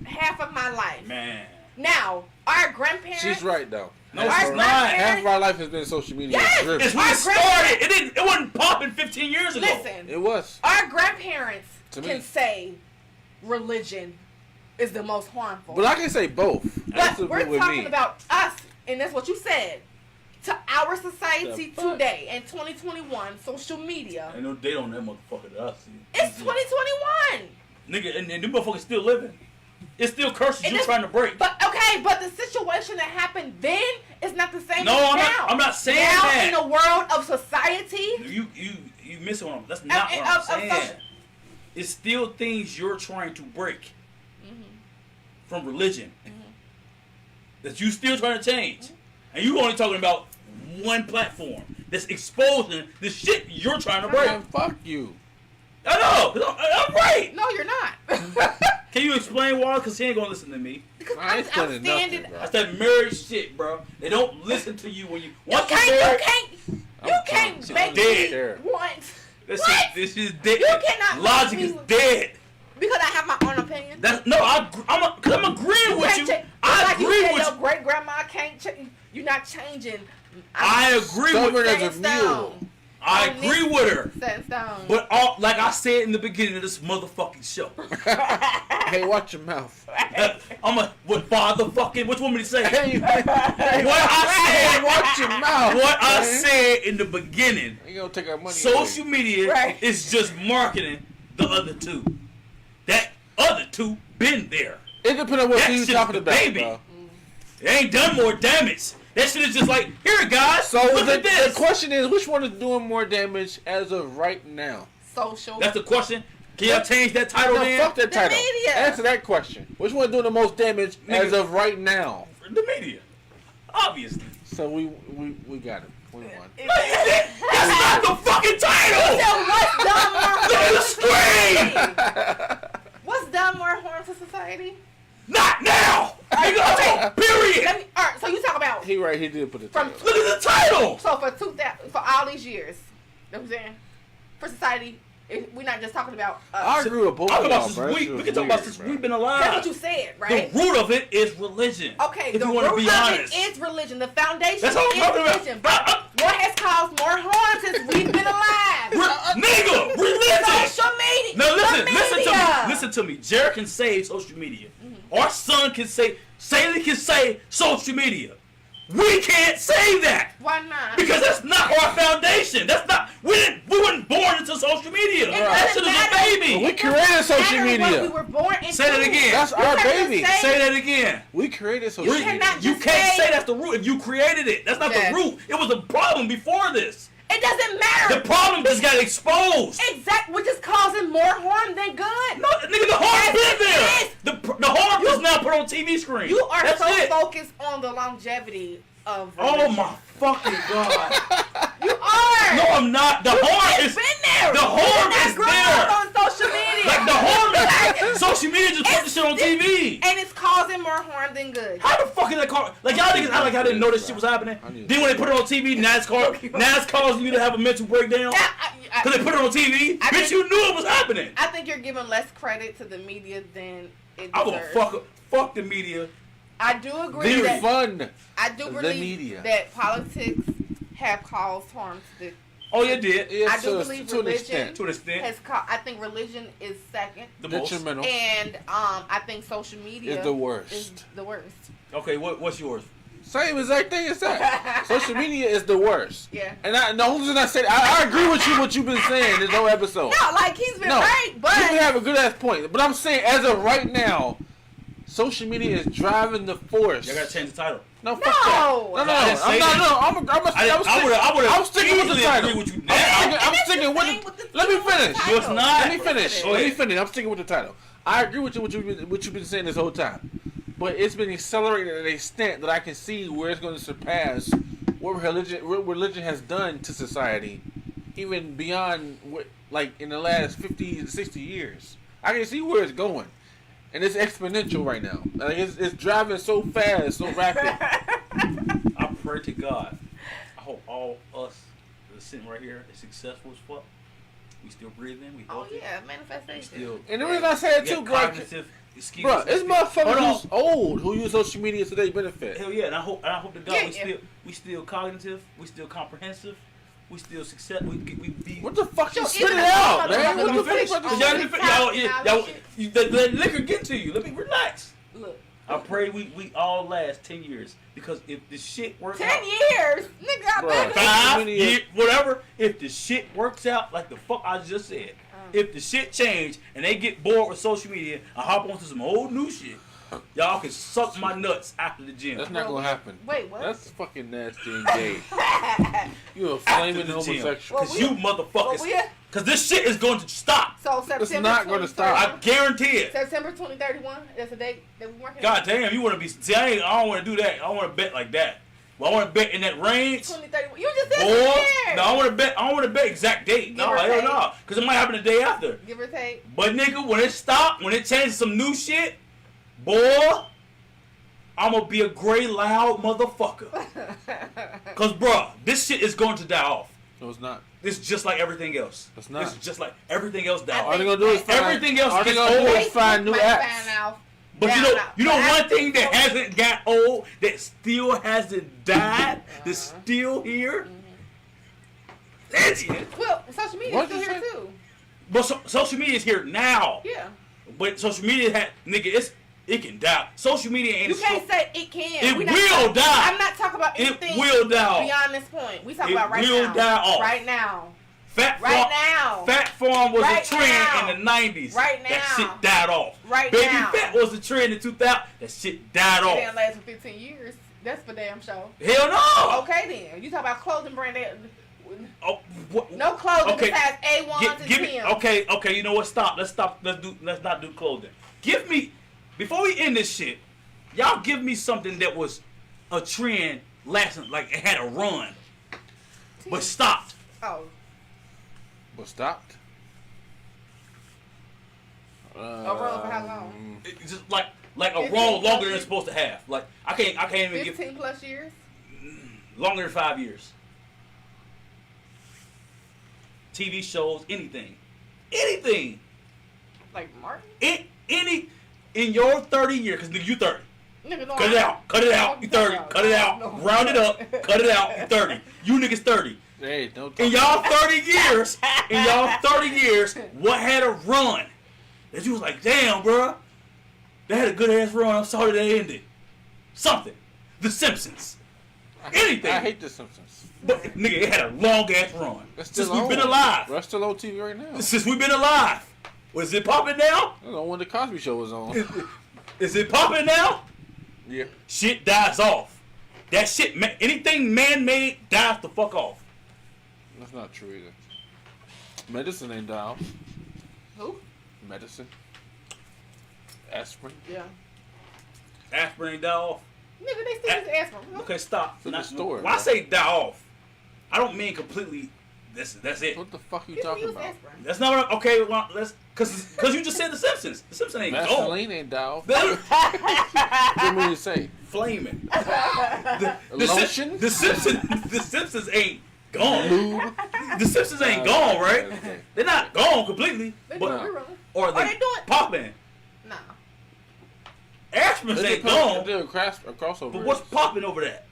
half of my life. Man. Now, our grandparents. She's right though. No, Our it's not. grandparents- Half of our life has been social media. Yes! driven. It's when Our it started. It wasn't popping 15 years ago. Listen, It was. our grandparents To me. can say religion is the most harmful. But I can say both. That's But the we're with talking me. about us, and that's what you said. To our society The fuck? today in 2021, social media. Ain't no date on that motherfucker to us. It's 2021. Nigga, and them motherfuckers still living. It's still curses And you're this- trying to break. But okay, but the situation that happened then is not the same No, as I'm now. not- I'm not saying now that. in the world of society, You missing what I'm. That's not And- what I'm of saying. social- It's still things you're trying to break Mm-hmm. from religion that you still trying to change, and you only talking about one platform that's exposing the shit you're trying to break. Man, fuck you. I know. 'Cause I'm right. no, you're not. Can you explain why? Because he ain't gonna listen to me. Because I ain't I'm feeling standing. nothing, bro. That's that married shit, bro. They don't listen to you when you. You Once can't. you're You married, can't. I'm You can't trying to make dead. me want. this What? This is dead. You cannot Logic make is me- dead. Because I have my own opinion. That's no. Cause I'm agreeing with you. I like you agree said, with your you. great grandma can't change. You're not changing. I agree Stubborn with. as Set a in mule. stone. I On agree this- with her. Set in stone. But like I said in the beginning of this motherfucking show, Hey, watch your mouth. I'm a what father fucking. Which woman to say? Hey, What I hey, said. watch your mouth. What I man. said in the beginning. You gonna take our money? Social away. media Right. is just marketing the other two. That other two been there. It depends on what That you shit's talking the about, baby. bro. They ain't done more damage. That shit is just like, here guys, So look the at this. question is, which one is doing more damage as of right now? Social. That's the question. Can y'all change that title No, then? fuck that The title. media. Answer that question. Which one doing the most damage as Nigga. of right now? The media. Obviously. So we got it. We won. No, you didn't. That's not the fucking title! So what's done more Look at the harm to screen! society? What's done more harm to society? Not now! Nigga, I'm talking period! Let me. All right. So you talk about He right. He did put the From- title. Look at the title! so for all these years. You know what I'm saying? For society, we're not just talking about I us. agree with both Talk of about y'all, since bro. That we shit was can talk about weird, since bro. we've been That's alive. what you said, right? The root of it is religion. Okay, if the you want to root be of honest. it is religion. The foundation That's all I'm is talking about. religion. But what has caused more harm since we've been alive? Nigga, religion! Social media. No, listen, The listen to me. media. Listen to me. Jared can say social media. Our son can say, Saley can say social media. We can't say that Why not? because that's not our foundation. That's not. We weren't born into social media. That shit is a matter. baby. We created social Matter what we media. were born into. Say that again. That's You our can't just baby. say- Say that again. We created social You, media. cannot you just can't say- say that's the root. If you created it, that's not Yes. the root. It was a problem before this. It doesn't matter. The problem just got exposed. Which is causing more harm than good. No, nigga, the harm Yes, been it there. The harm is now put on TV screen. You are That's so it. focused on the longevity of. Oh religion. my fucking god. You are. No, I'm not. The harm It's is been there. the harm You're not is growing there. up on social media. Like the harm is social media just put the shit on TV. And it's causing more harm than good. How the fuck is that called? Like y'all niggas act like I didn't know this shit was happening. Then when they put it on TV, now it's causing you to have a mental breakdown. Now, Cause they put it on TV. I Bitch, think- you knew it was happening. I think you're giving less credit to the media than it I will deserves. fuck the media. I do agree Very that fun. I do the believe media. that politics have caused harm to the. Oh, you did. Yeah, I do to- believe to an religion extent. To an extent. has caused. I think religion is second, The most. Detrimental. and I think social media Is the worst. Is the worst. Okay, what's yours? Same exact thing as that. Social media is the worst. Yeah. And the only reason I said I agree with you what you've been saying this whole episode. No, like he's been right, but you can have a good ass point. But I'm saying as of right now, social media is driving the force. You gotta change the title. No, fuck that. No. I'm sticking with the title. Agree with you I'm sticking with the. Let me finish. No, it's not. Let me finish. I'm sticking with the title. I agree with you what you've been saying this whole time, but it's been accelerated at an extent that I can see where it's going to surpass what religion has done to society, even beyond what, like in the last 50 to 60 years. I can see where it's going, and it's exponential right now. Like it's driving so fast, so rapid. I pray to God. I hope all us that are sitting right here is successful as fuck. We still breathing. We healthy. Oh yeah, manifestation. And the reason I say it too, bro, it's motherfuckers who's old who use social media to their benefit. Hell yeah, and I hope to God we still cognitive, we still comprehensive, we still success. We be. What the fuck you spit it out, man? Let me finish. Y'all, the liquor get to you. Let me relax. Look. I pray we all last 10 years because if the shit works 10 out, years, nigga, Bruh. 5 years, whatever. If the shit works out like the fuck I just said, if the shit change and they get bored with social media and hop onto some old new shit, y'all can suck my nuts after the gym. That's not gonna happen. Wait, what? That's fucking nasty and gay. You a flaming homosexual. Because you motherfuckers. Because this shit is going to stop. So September It's not going to stop. I guarantee it. September 2031. That's the date that we working. God damn, you want to be? See, I don't want to do that. I don't want to bet like that. Well, I want to bet in that range. 2031. You just said Or, no, I want to bet. I don't want to bet exact date. No, hell no, because it might happen the day after. Give or take. But nigga, when it stop, when it changes some new shit, boy, I'm gonna be a gray loud motherfucker. Cause bruh, this shit is going to die off. No, it's not. It's just like everything else. It's not. It's just like everything else die All off. they gonna do is find, everything else all they gets gonna do old. is find new apps. But you know one thing that hasn't got old, that still hasn't died, that's still here? Legend. Well, social media is still here too. But social media is here now. Yeah. But social media it can die. Social media ain't. You can't say it can. It will die. I'm not talking about anything. It will die. Beyond this point, we talking about right now. It will die off. Right now. Fat Farm was a trend in the 90s. Right now. That shit died off. Right Baby now. Fat was a trend in 2000. That shit died It off. didn't last for 15 years. That's for damn sure. Hell no. Okay then. You talk about clothing brand that. Oh, what? No clothing Okay. besides A1s and Give me. Tim's. Okay. You know what? Stop. Let's stop. Let's not do clothing. Give me. Before we end this shit, y'all give me something that was a trend lasting, like it had a run, but stopped. Oh. But stopped? A run for how long? It's just like a 15 run longer than years. it's supposed to have. Like I can't even 15 plus years? longer than 5 years. TV shows, anything. Like Martin? Any in your 30 years, because nigga, you 30. Nigga, no, Cut it out. You 30. Cut it out. Round it up. Cut it out. You 30. You niggas 30. Hey, don't In y'all 30 years, what had a run that you was like, damn, bro, they had a good ass run. I'm sorry they ended. Something. The Simpsons. Anything. I hate The Simpsons. But nigga, it had a long ass run since we've been alive. That's still on TV right now. Since we've been alive. Was it popping now? I don't know when the Cosby Show was on. Is it popping now? Yeah. Shit dies off. That shit, anything man-made dies the fuck off. That's not true either. Medicine ain't down. Who? Medicine. Aspirin. Yeah. Aspirin die off. Nigga, they still use aspirin. Okay, stop. It's in the store, When I bro. say die off, I don't mean completely. That's it. What the fuck you People talking use about? aspirin. That's not what. Okay, well, let's because you just said The Simpsons. The Simpsons ain't gone. Vaseline ain't down. They're What do you mean to say? flaming. Lotion? The Simpsons ain't gone. Lube? The Simpsons ain't gone, right? Okay. They're not gone completely, They but doing reruns. or they they doing- popping. Nah. Aspirin They ain't gone. do a crossover. But what's popping over that?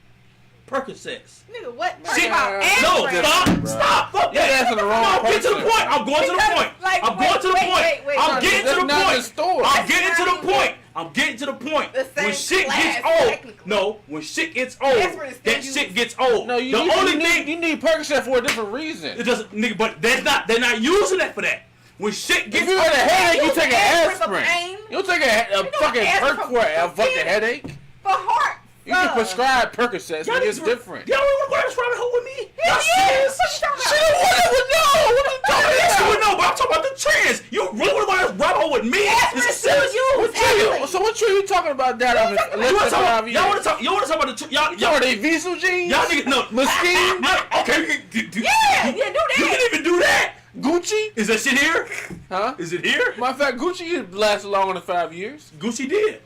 Percocets. Nigga, what? Shit. No, No, Aspirin. stop, stop, fuck You're that. asking the wrong No, get to the person. point. I'm going to the Because, point. like, I'm going to the wait, point. wait. I'm getting to the That's not point. the store. I'm getting to the point. I'm getting to the point. The same When shit class, gets old, technically. no, when shit gets old, That's where the that stage shit is. gets old. No, the only thing you need Percocet for a different reason. it doesn't, nigga, but they're not using that for that. When shit If gets you got a headache, you take an aspirin for aspirin. pain. You don't take a fucking aspirin perk for for a fucking pain. headache. For heart. You can prescribe Percocets, but it's different. Y'all want to go down this rabbit hole with me? Hell Y'all yeah, serious? what you talking about? She don't want it with no. What are you talking about? She would know, but I'm talking about the trends. You really want to go down this rabbit hole with me? Is it serious? What you? So what tree you talking about that of less than 5 years? Y'all want to talk about the y'all Are they Visual jeans? y'all niggas no Mesquite? Okay, Yeah, do that. You can even do that. Gucci? Is that shit here? Huh? Is it here? Matter of fact, Gucci lasts longer than 5 years. Gucci did,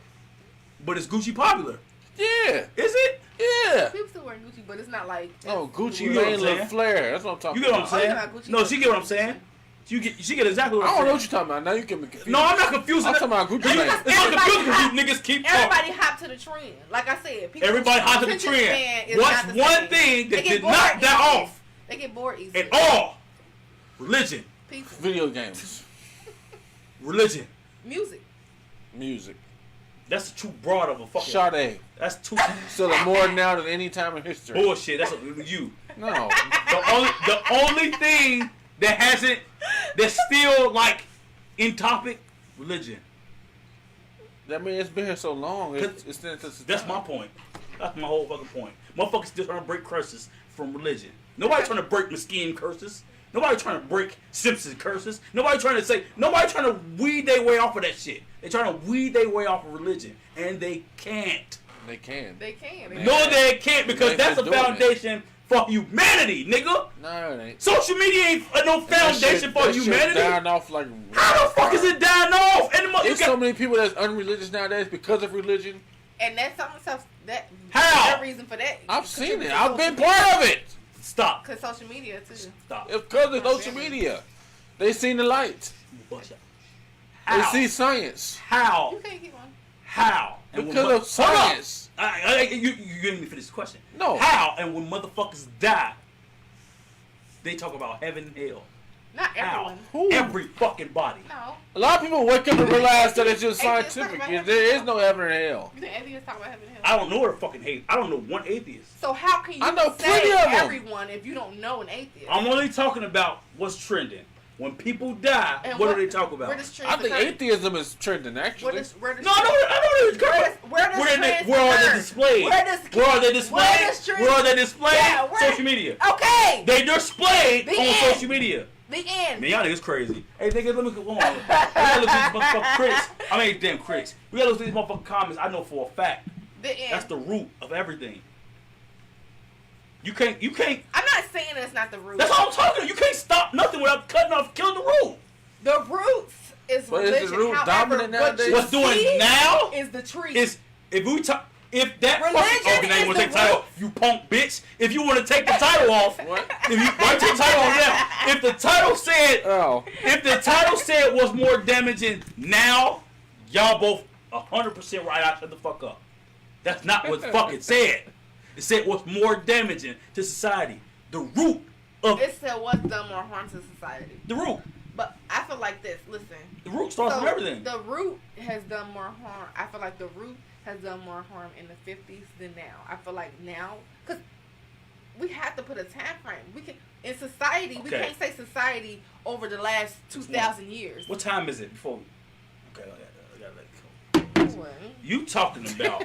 but is Gucci popular? Yeah. Is it? Yeah. People still wear Gucci, but it's not like. Oh, Gucci You get what I'm Mane saying? Le Flair. That's what I'm talking You get what I'm about. Oh, saying? you're not Gucci. No, she get what I'm saying. She get exactly what I I'm don't know saying. what you're talking about. Now you can be confused. No, I'm not confused. I'm talking about Gucci You- Mane. It's not confusing because you niggas keep talking. Everybody hop to the trend. Like I said, people. Everybody hot to the attention span trend. is What's not the one same. thing They that get did bored not die easily. off They get bored easily. at all? Religion. People. Video games. Religion. Music. Music. That's too broad of a fucking. Sade. That's too Selling more now than any time in history. bullshit. That's you. No. The only thing that's still like in topic, religion. I mean, it's been here so long. It's That's my point. That's my whole fucking point. Motherfuckers still trying to break curses from religion. Nobody trying to break Mesquite curses. Nobody trying to break Simpson curses. Nobody trying to weed their way off of that shit. They trying to weed their way off of religion, and they can't. They can. They can. Man. No, they can't because They've that's the been doing foundation for humanity, nigga. No, it ain't. Social media ain't no foundation for That shit humanity. dying off like. How the fuck is it dying off? And you There's got, so many people that's unreligious nowadays because of religion. And that's something stuff that. How? Their reason for that. I've seen it. I've been part of it. stop. Cause social media too. Stop. It's because of social media. They seen the light. They How? see science. How? You can't keep on. How? And when Because of science. You didn't even finish the question. No. How? And when motherfuckers die, they talk about heaven and hell. Not How? everyone. Who? Every fucking body. No. A lot of people wake up and realize that it's just Atheists talk scientific. about heaven There and is hell. no heaven and hell. You think atheists talk about heaven and hell? I don't know what a fucking hate. I don't know one atheist. So how can you I know say plenty of 'em. everyone if you don't know an atheist? I'm only talking about what's trending. When people die, And what do they talk about? Where does trends I think occur? atheism is trending actually. Where does No, I know it's Where coming. does- where does trends Where are they occur? displayed? Where does Where are they where displayed? does trends- Where are they displayed? Yeah, where- Social media. Okay. They're displayed The on end. social media. The end. Man, y'all niggas crazy. Hey, niggas, let me go on. We gotta look at these motherfucking critics. I mean, damn critics. We gotta look at these motherfucking comments. I know for a fact. The end. That's the root of everything. You can't. I'm not saying that's not the root. That's all I'm talking about. You can't stop nothing without killing the root. The roots is But is religion. the root However, dominant what nowadays? you What's doing see now is the tree. is if we talk. If that Religion fucking okay, now you is want to take the the title, root. you punk bitch. If you want to take the title off, What? if you why take the title off now? If the title said Oh. If the title said was more damaging now, y'all both 100% right. I shut the fuck up. That's not what the fuck it said. It said what's more damaging to society. The root of It said what's done more harm to society. the root. But I feel like this. Listen. The root starts So, from everything. The root has done more harm. I feel like the root has done more harm in the 50s than now. I feel like now, because we have to put a time frame. We can in society. We Okay. can't say society over the last 2,000 years. What time is it before we? Okay, I gotta let it go. What? You talking about?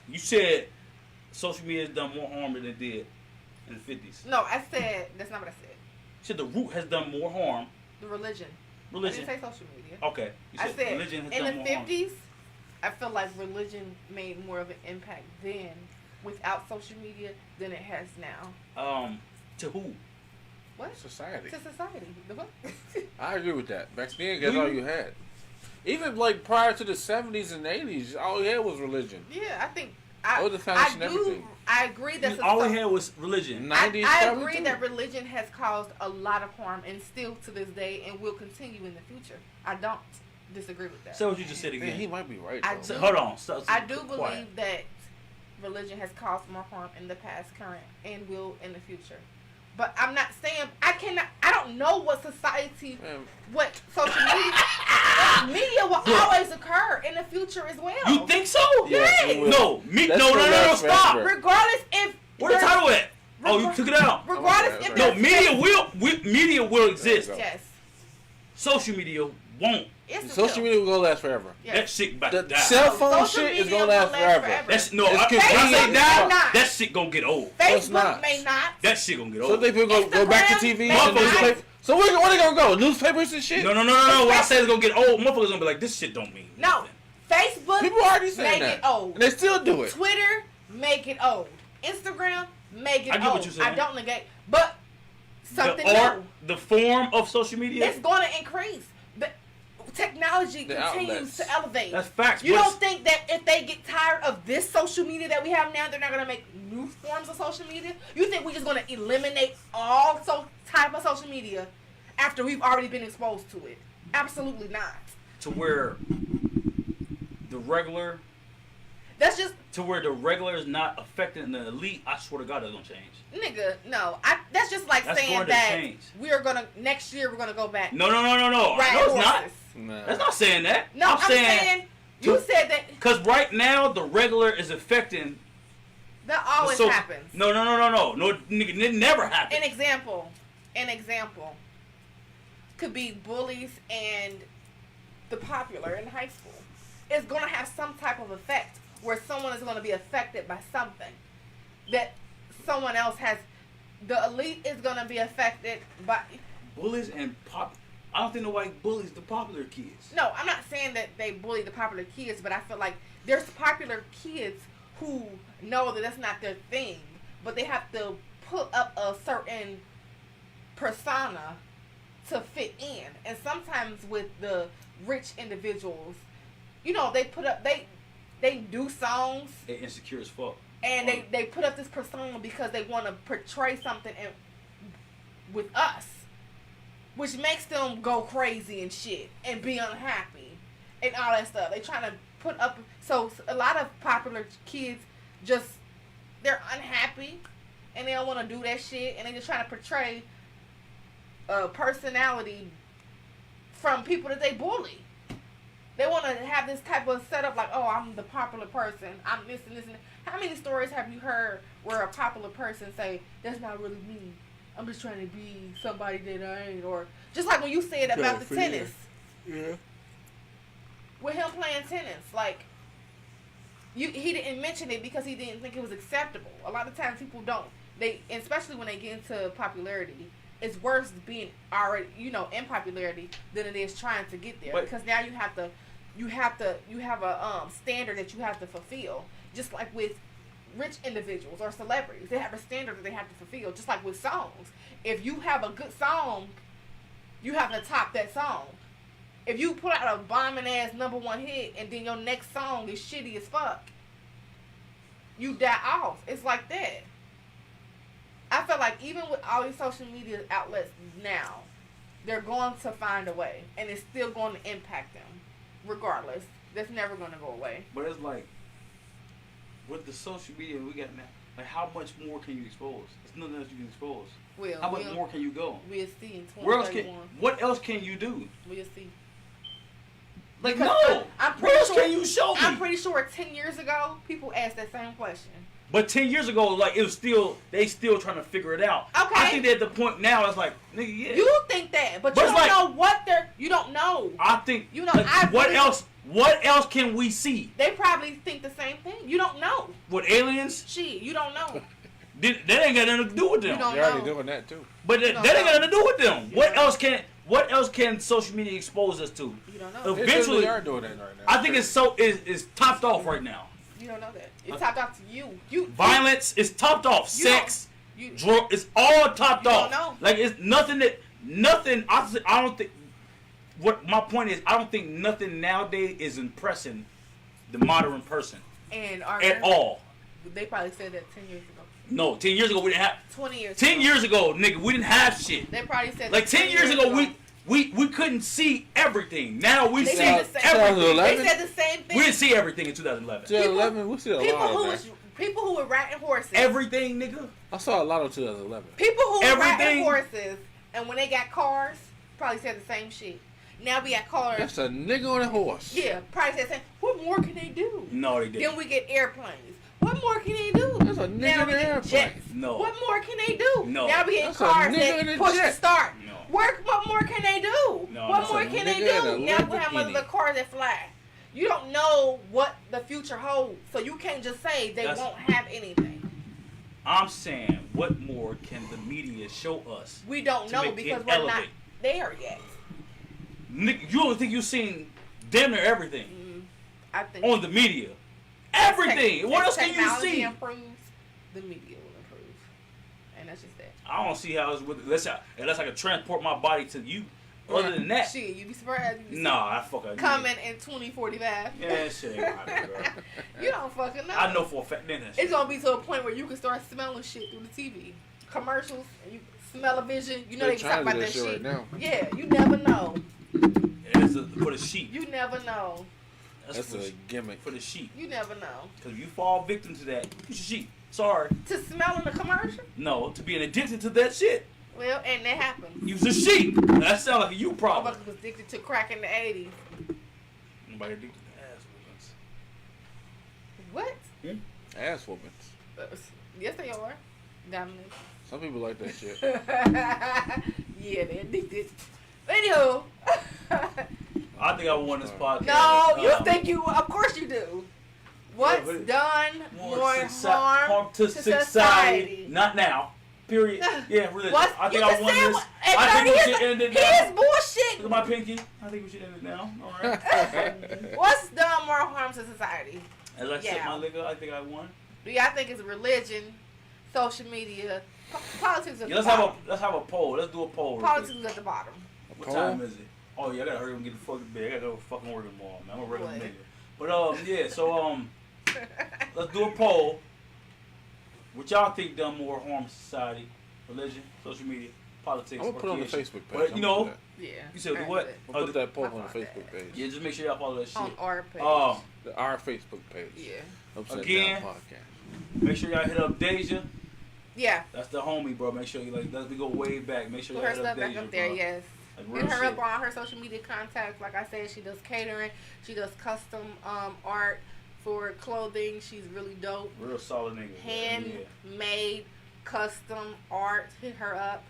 You said social media has done more harm than it did in the 50s. No, I said that's not what I said. You said the root has done more harm. The religion. Religion. I didn't say social media. Okay. You I said religion has in done the more harm. 50s, I feel like religion made more of an impact then without social media than it has now. To who? What? Society. To society. The what? I agree with that. Back then, that's all you had. Even like prior to the 70s and 80s, all you had was religion. Yeah, I think That was the foundation of everything. I agree that All we had was religion. 90s, I probably, agree too. that religion has caused a lot of harm and still to this day and will continue in the future. I don't disagree with that. Say what you just said Man, again. he might be right. I though. do- Hold on. I do quiet. believe that religion has caused more harm in the past, current, and will in the future. But I'm not saying I don't know what society, Man. what social media will always occur in the future as well. You think so? Yes. it will. No, That's no, gonna last stop. forever. Regardless if Where the title at? Oh, you took it out. Regardless if No, there's media will exist. There you go. yes, Social media won't. it's Social media will last forever. Yes. That shit about The to die. cell phone Social shit is media gonna last will last forever. That's no. It's When I convenient. say die, May not. that shit gonna get old. it's Facebook not. may not. That shit gonna get Some old. people go back to Instagram, TV may and not. newspaper. So where they gonna go? Newspapers and shit? No. When I say it's gonna get old, motherfuckers gonna be like, this shit don't mean No, nothing. Facebook People already saying make that. it old. And they still do it. Twitter make it old. Instagram make it I get old. what you're saying. I don't negate, but something The art, new. the form of social media. It's going to increase. The technology The continues outlets. to elevate. That's facts. You but don't think that if they get tired of this social media that we have now, they're not going to make new forms of social media? You think we're just going to eliminate all type of social media after we've already been exposed to it? Absolutely not. to where the regular is not affecting the elite, I swear to God, that's gonna change. Nigga, no. That's just like That's saying going to that change. next year we're going to go back. No. Ride No, it's not. horses. Nah. That's not saying that. No, I'm saying you said that Because right now, the regular is affecting. that always the happens. No, nigga, it never happened. An example could be bullies and the popular in high school. It's going to have some type of effect where someone is going to be affected by something that someone else has. The elite is going to be affected by. Bullies and I don't think nobody bullies the popular kids. No, I'm not saying that they bully the popular kids, but I feel like there's popular kids who know that that's not their thing, but they have to put up a certain persona to fit in. And sometimes with the rich individuals, you know, they do songs They insecure as fuck. and they put up this persona because they want to portray something with us, which makes them go crazy and shit and be unhappy and all that stuff. They trying to put up, so a lot of popular kids they're unhappy and they don't want to do that shit and they just trying to portray a personality from people that they bully. They want to have this type of setup like, oh, I'm the popular person. I'm this and this and that. How many stories have you heard where a popular person say, that's not really me. I'm just trying to be somebody that I ain't. Or just like when you said about the tennis. Yeah. With him playing tennis. Like, he didn't mention it because he didn't think it was acceptable. A lot of times people don't. Especially when they get into popularity, it's worse being already, in popularity than it is trying to get there. But, because now you have a standard that you have to fulfill. Just like with rich individuals or celebrities, they have a standard that they have to fulfill. Just like with songs, if you have a good song, you have to top that song. If you put out a bombing ass #1 hit and then your next song is shitty as fuck, you die off. It's like that. I feel like even with all these social media outlets now, they're going to find a way, and it's still going to impact them, regardless. That's never going to go away. But it's like, with the social media we got now, like how much more can you expose? There's nothing else you can expose. How much more can you go? We'll see in 2031. What else can you do? We'll see. Like, Because no! I'm What pretty else sure, can you show me? I'm pretty sure 10 years ago, people asked that same question. But 10 years ago, like, it was they still trying to figure it out. Okay. I think they're at the point now, it's like, nigga, yeah. You think that, but But you it's don't like- know what you don't know. I think, You know, like, I what really- else can we see? They probably think the same thing. You don't know. With aliens? Shit, you don't know. That ain't got nothing to do with them. You don't They're already know. doing that too. But that don't ain't got know. nothing to do with them. You What else can social media expose us to? You don't know. Eventually, They are doing that right now. I think it's topped off right now. You don't know that. It's topped off to you. Violence is topped off. You don't- Sex, You, drug, it's all topped You off. don't know. Like it's nothing. I don't think. What my point is, I don't think nothing nowadays is impressing the modern person and at all. They probably said that 10 years ago. No, 10 years ago we didn't have. 20 years 10 ago. years ago, nigga, we didn't have shit. They probably said Like that 10 years ago, we couldn't see everything. Now we They see said the same everything. They 2011? said the same thing. We didn't see everything in 2011. 2011, we see a People lot who of was that. People who were riding horses. Everything, nigga. I saw a lot of 2011. People who were riding Everything. horses, and when they got cars, probably said the same shit. Now we got cars. That's a nigga on a horse. Yeah, probably said the same. What more can they do? No, they didn't. Then we get airplanes. What more can they do? That's a Now nigga we in an get airplane. jets. No. What more can they do? No. Now we get That's a cars nigga in that a push jet. to start. No. What more can they do? No, What that's more a can they nigga in do? a Now we have Lamborghini. other cars that fly. You don't know what the future holds, so you can't just say they That's- won't have anything. I'm saying, what more can the media show us? We don't To know make because it we're not elevate. there yet. Nigga, you don't think you've seen damn near everything I think on the media? Everything. What as else can you technology see? improves, the media will improve, and that's just that. I don't see how it's with unless I can transport my body to you. Other than that, Shit, you be surprised. You nah, I fuck up. coming in 2045. Yeah, shit ain't right, bro. You don't fucking know. I know for a fact. Then that It's shit. gonna be to a point where you can start smelling shit through the TV, commercials, and you smell a vision. You know They they be talking trying about to do that that shit. shit right now. Yeah, you never know. It's for the sheep. You never know. That's for, a gimmick. for the sheep. You never know. Because if you fall victim to that, you should sheep. Sorry. To smelling the commercial? No, to being addicted to that shit. Well, and that happens. You's a sheep. That sounds like a you problem. Motherfuckers was addicted to crack in the 80s. Nobody addicted to ass whoopings. What? Ass whoopings. Yes, they are. Dominic. Some people like that shit. Yeah, they're addicted. Anywho. I think I won this podcast. No, you think you, of course you do. What's but done more harm to society. Not now. Period. Yeah, really. What's, I think you I can won say this. what- I think we he should end it is now. Look bullshit. at my pinky. I think we should end it now. All right. What's done more harm to society? As I set Yeah. my liquor, I think I won. Do y'all think it's religion, social media, politics at Yeah, the let's bottom? have a poll. Let's do a poll. real Politics quick. is at the bottom. What time is it? Oh yeah, I gotta hurry up and get the fucking bed. I gotta go fucking work tomorrow, man. I'm a regular What? nigga. But yeah. So let's do a poll. What y'all think done more harm to society? Religion, social media, politics, I'm gonna put it on the recreation? Facebook page. But you know, Yeah. you said I what? heard it. I'll put that poll I on the thought Facebook that. page. Yeah, just make sure y'all follow that shit. On our page. Our Facebook page. Yeah. Upside Again. Down Podcast. Make sure y'all hit up Deja. Yeah. That's the homie, bro. Make sure you we go way back. Make sure Put y'all her hit up stuff back Deja, up there, bro. yes. Like Hit real her shit. up on her social media contacts. Like I said, she does catering. She does custom art for clothing. She's really dope. Real solid nigga. bro. Handmade custom art. Hit her up.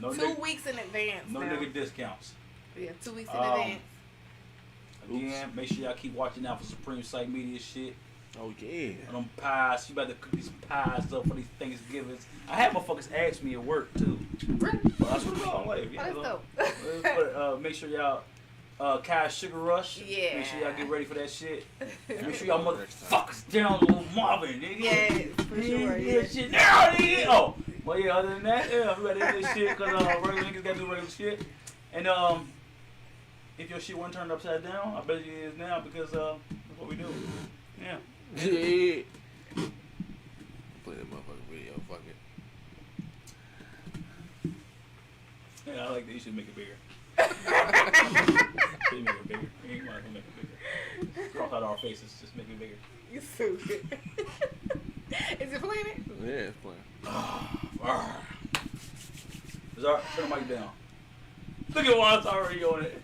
No 2 nigga- weeks in advance. No now. nigga discounts. Yeah, 2 weeks in Um, advance. Again, make sure y'all keep watching out for Supreme Site Media shit. Oh yeah. And them pies. You about to cook these pies up for these Thanksgivings. I had motherfuckers ask me at work too. Really? But that's what I'm like. Oh, that's dope. But, make sure y'all Cash Sugar Rush. Yeah. Make sure y'all get ready for that shit. Make sure y'all Next time. motherfuckers down little Marvin, nigga. Yes, for sure. Yeah, Yeah. shit now, nigga. Oh, but yeah, other than that, yeah, we gotta do this shit because regular niggas gotta do regular shit. And if your shit wasn't turned upside down, I bet it is now because that's what we do. Yeah. Yeah. Play that motherfucking video. Fuck it. Yeah, I like that. You should make it bigger. You make it bigger. You might as well make it bigger. Cross out our faces. Just make it bigger. You stupid. Is it playing? Yeah, it's playing. Turn the mic down. Look at why it's already on it.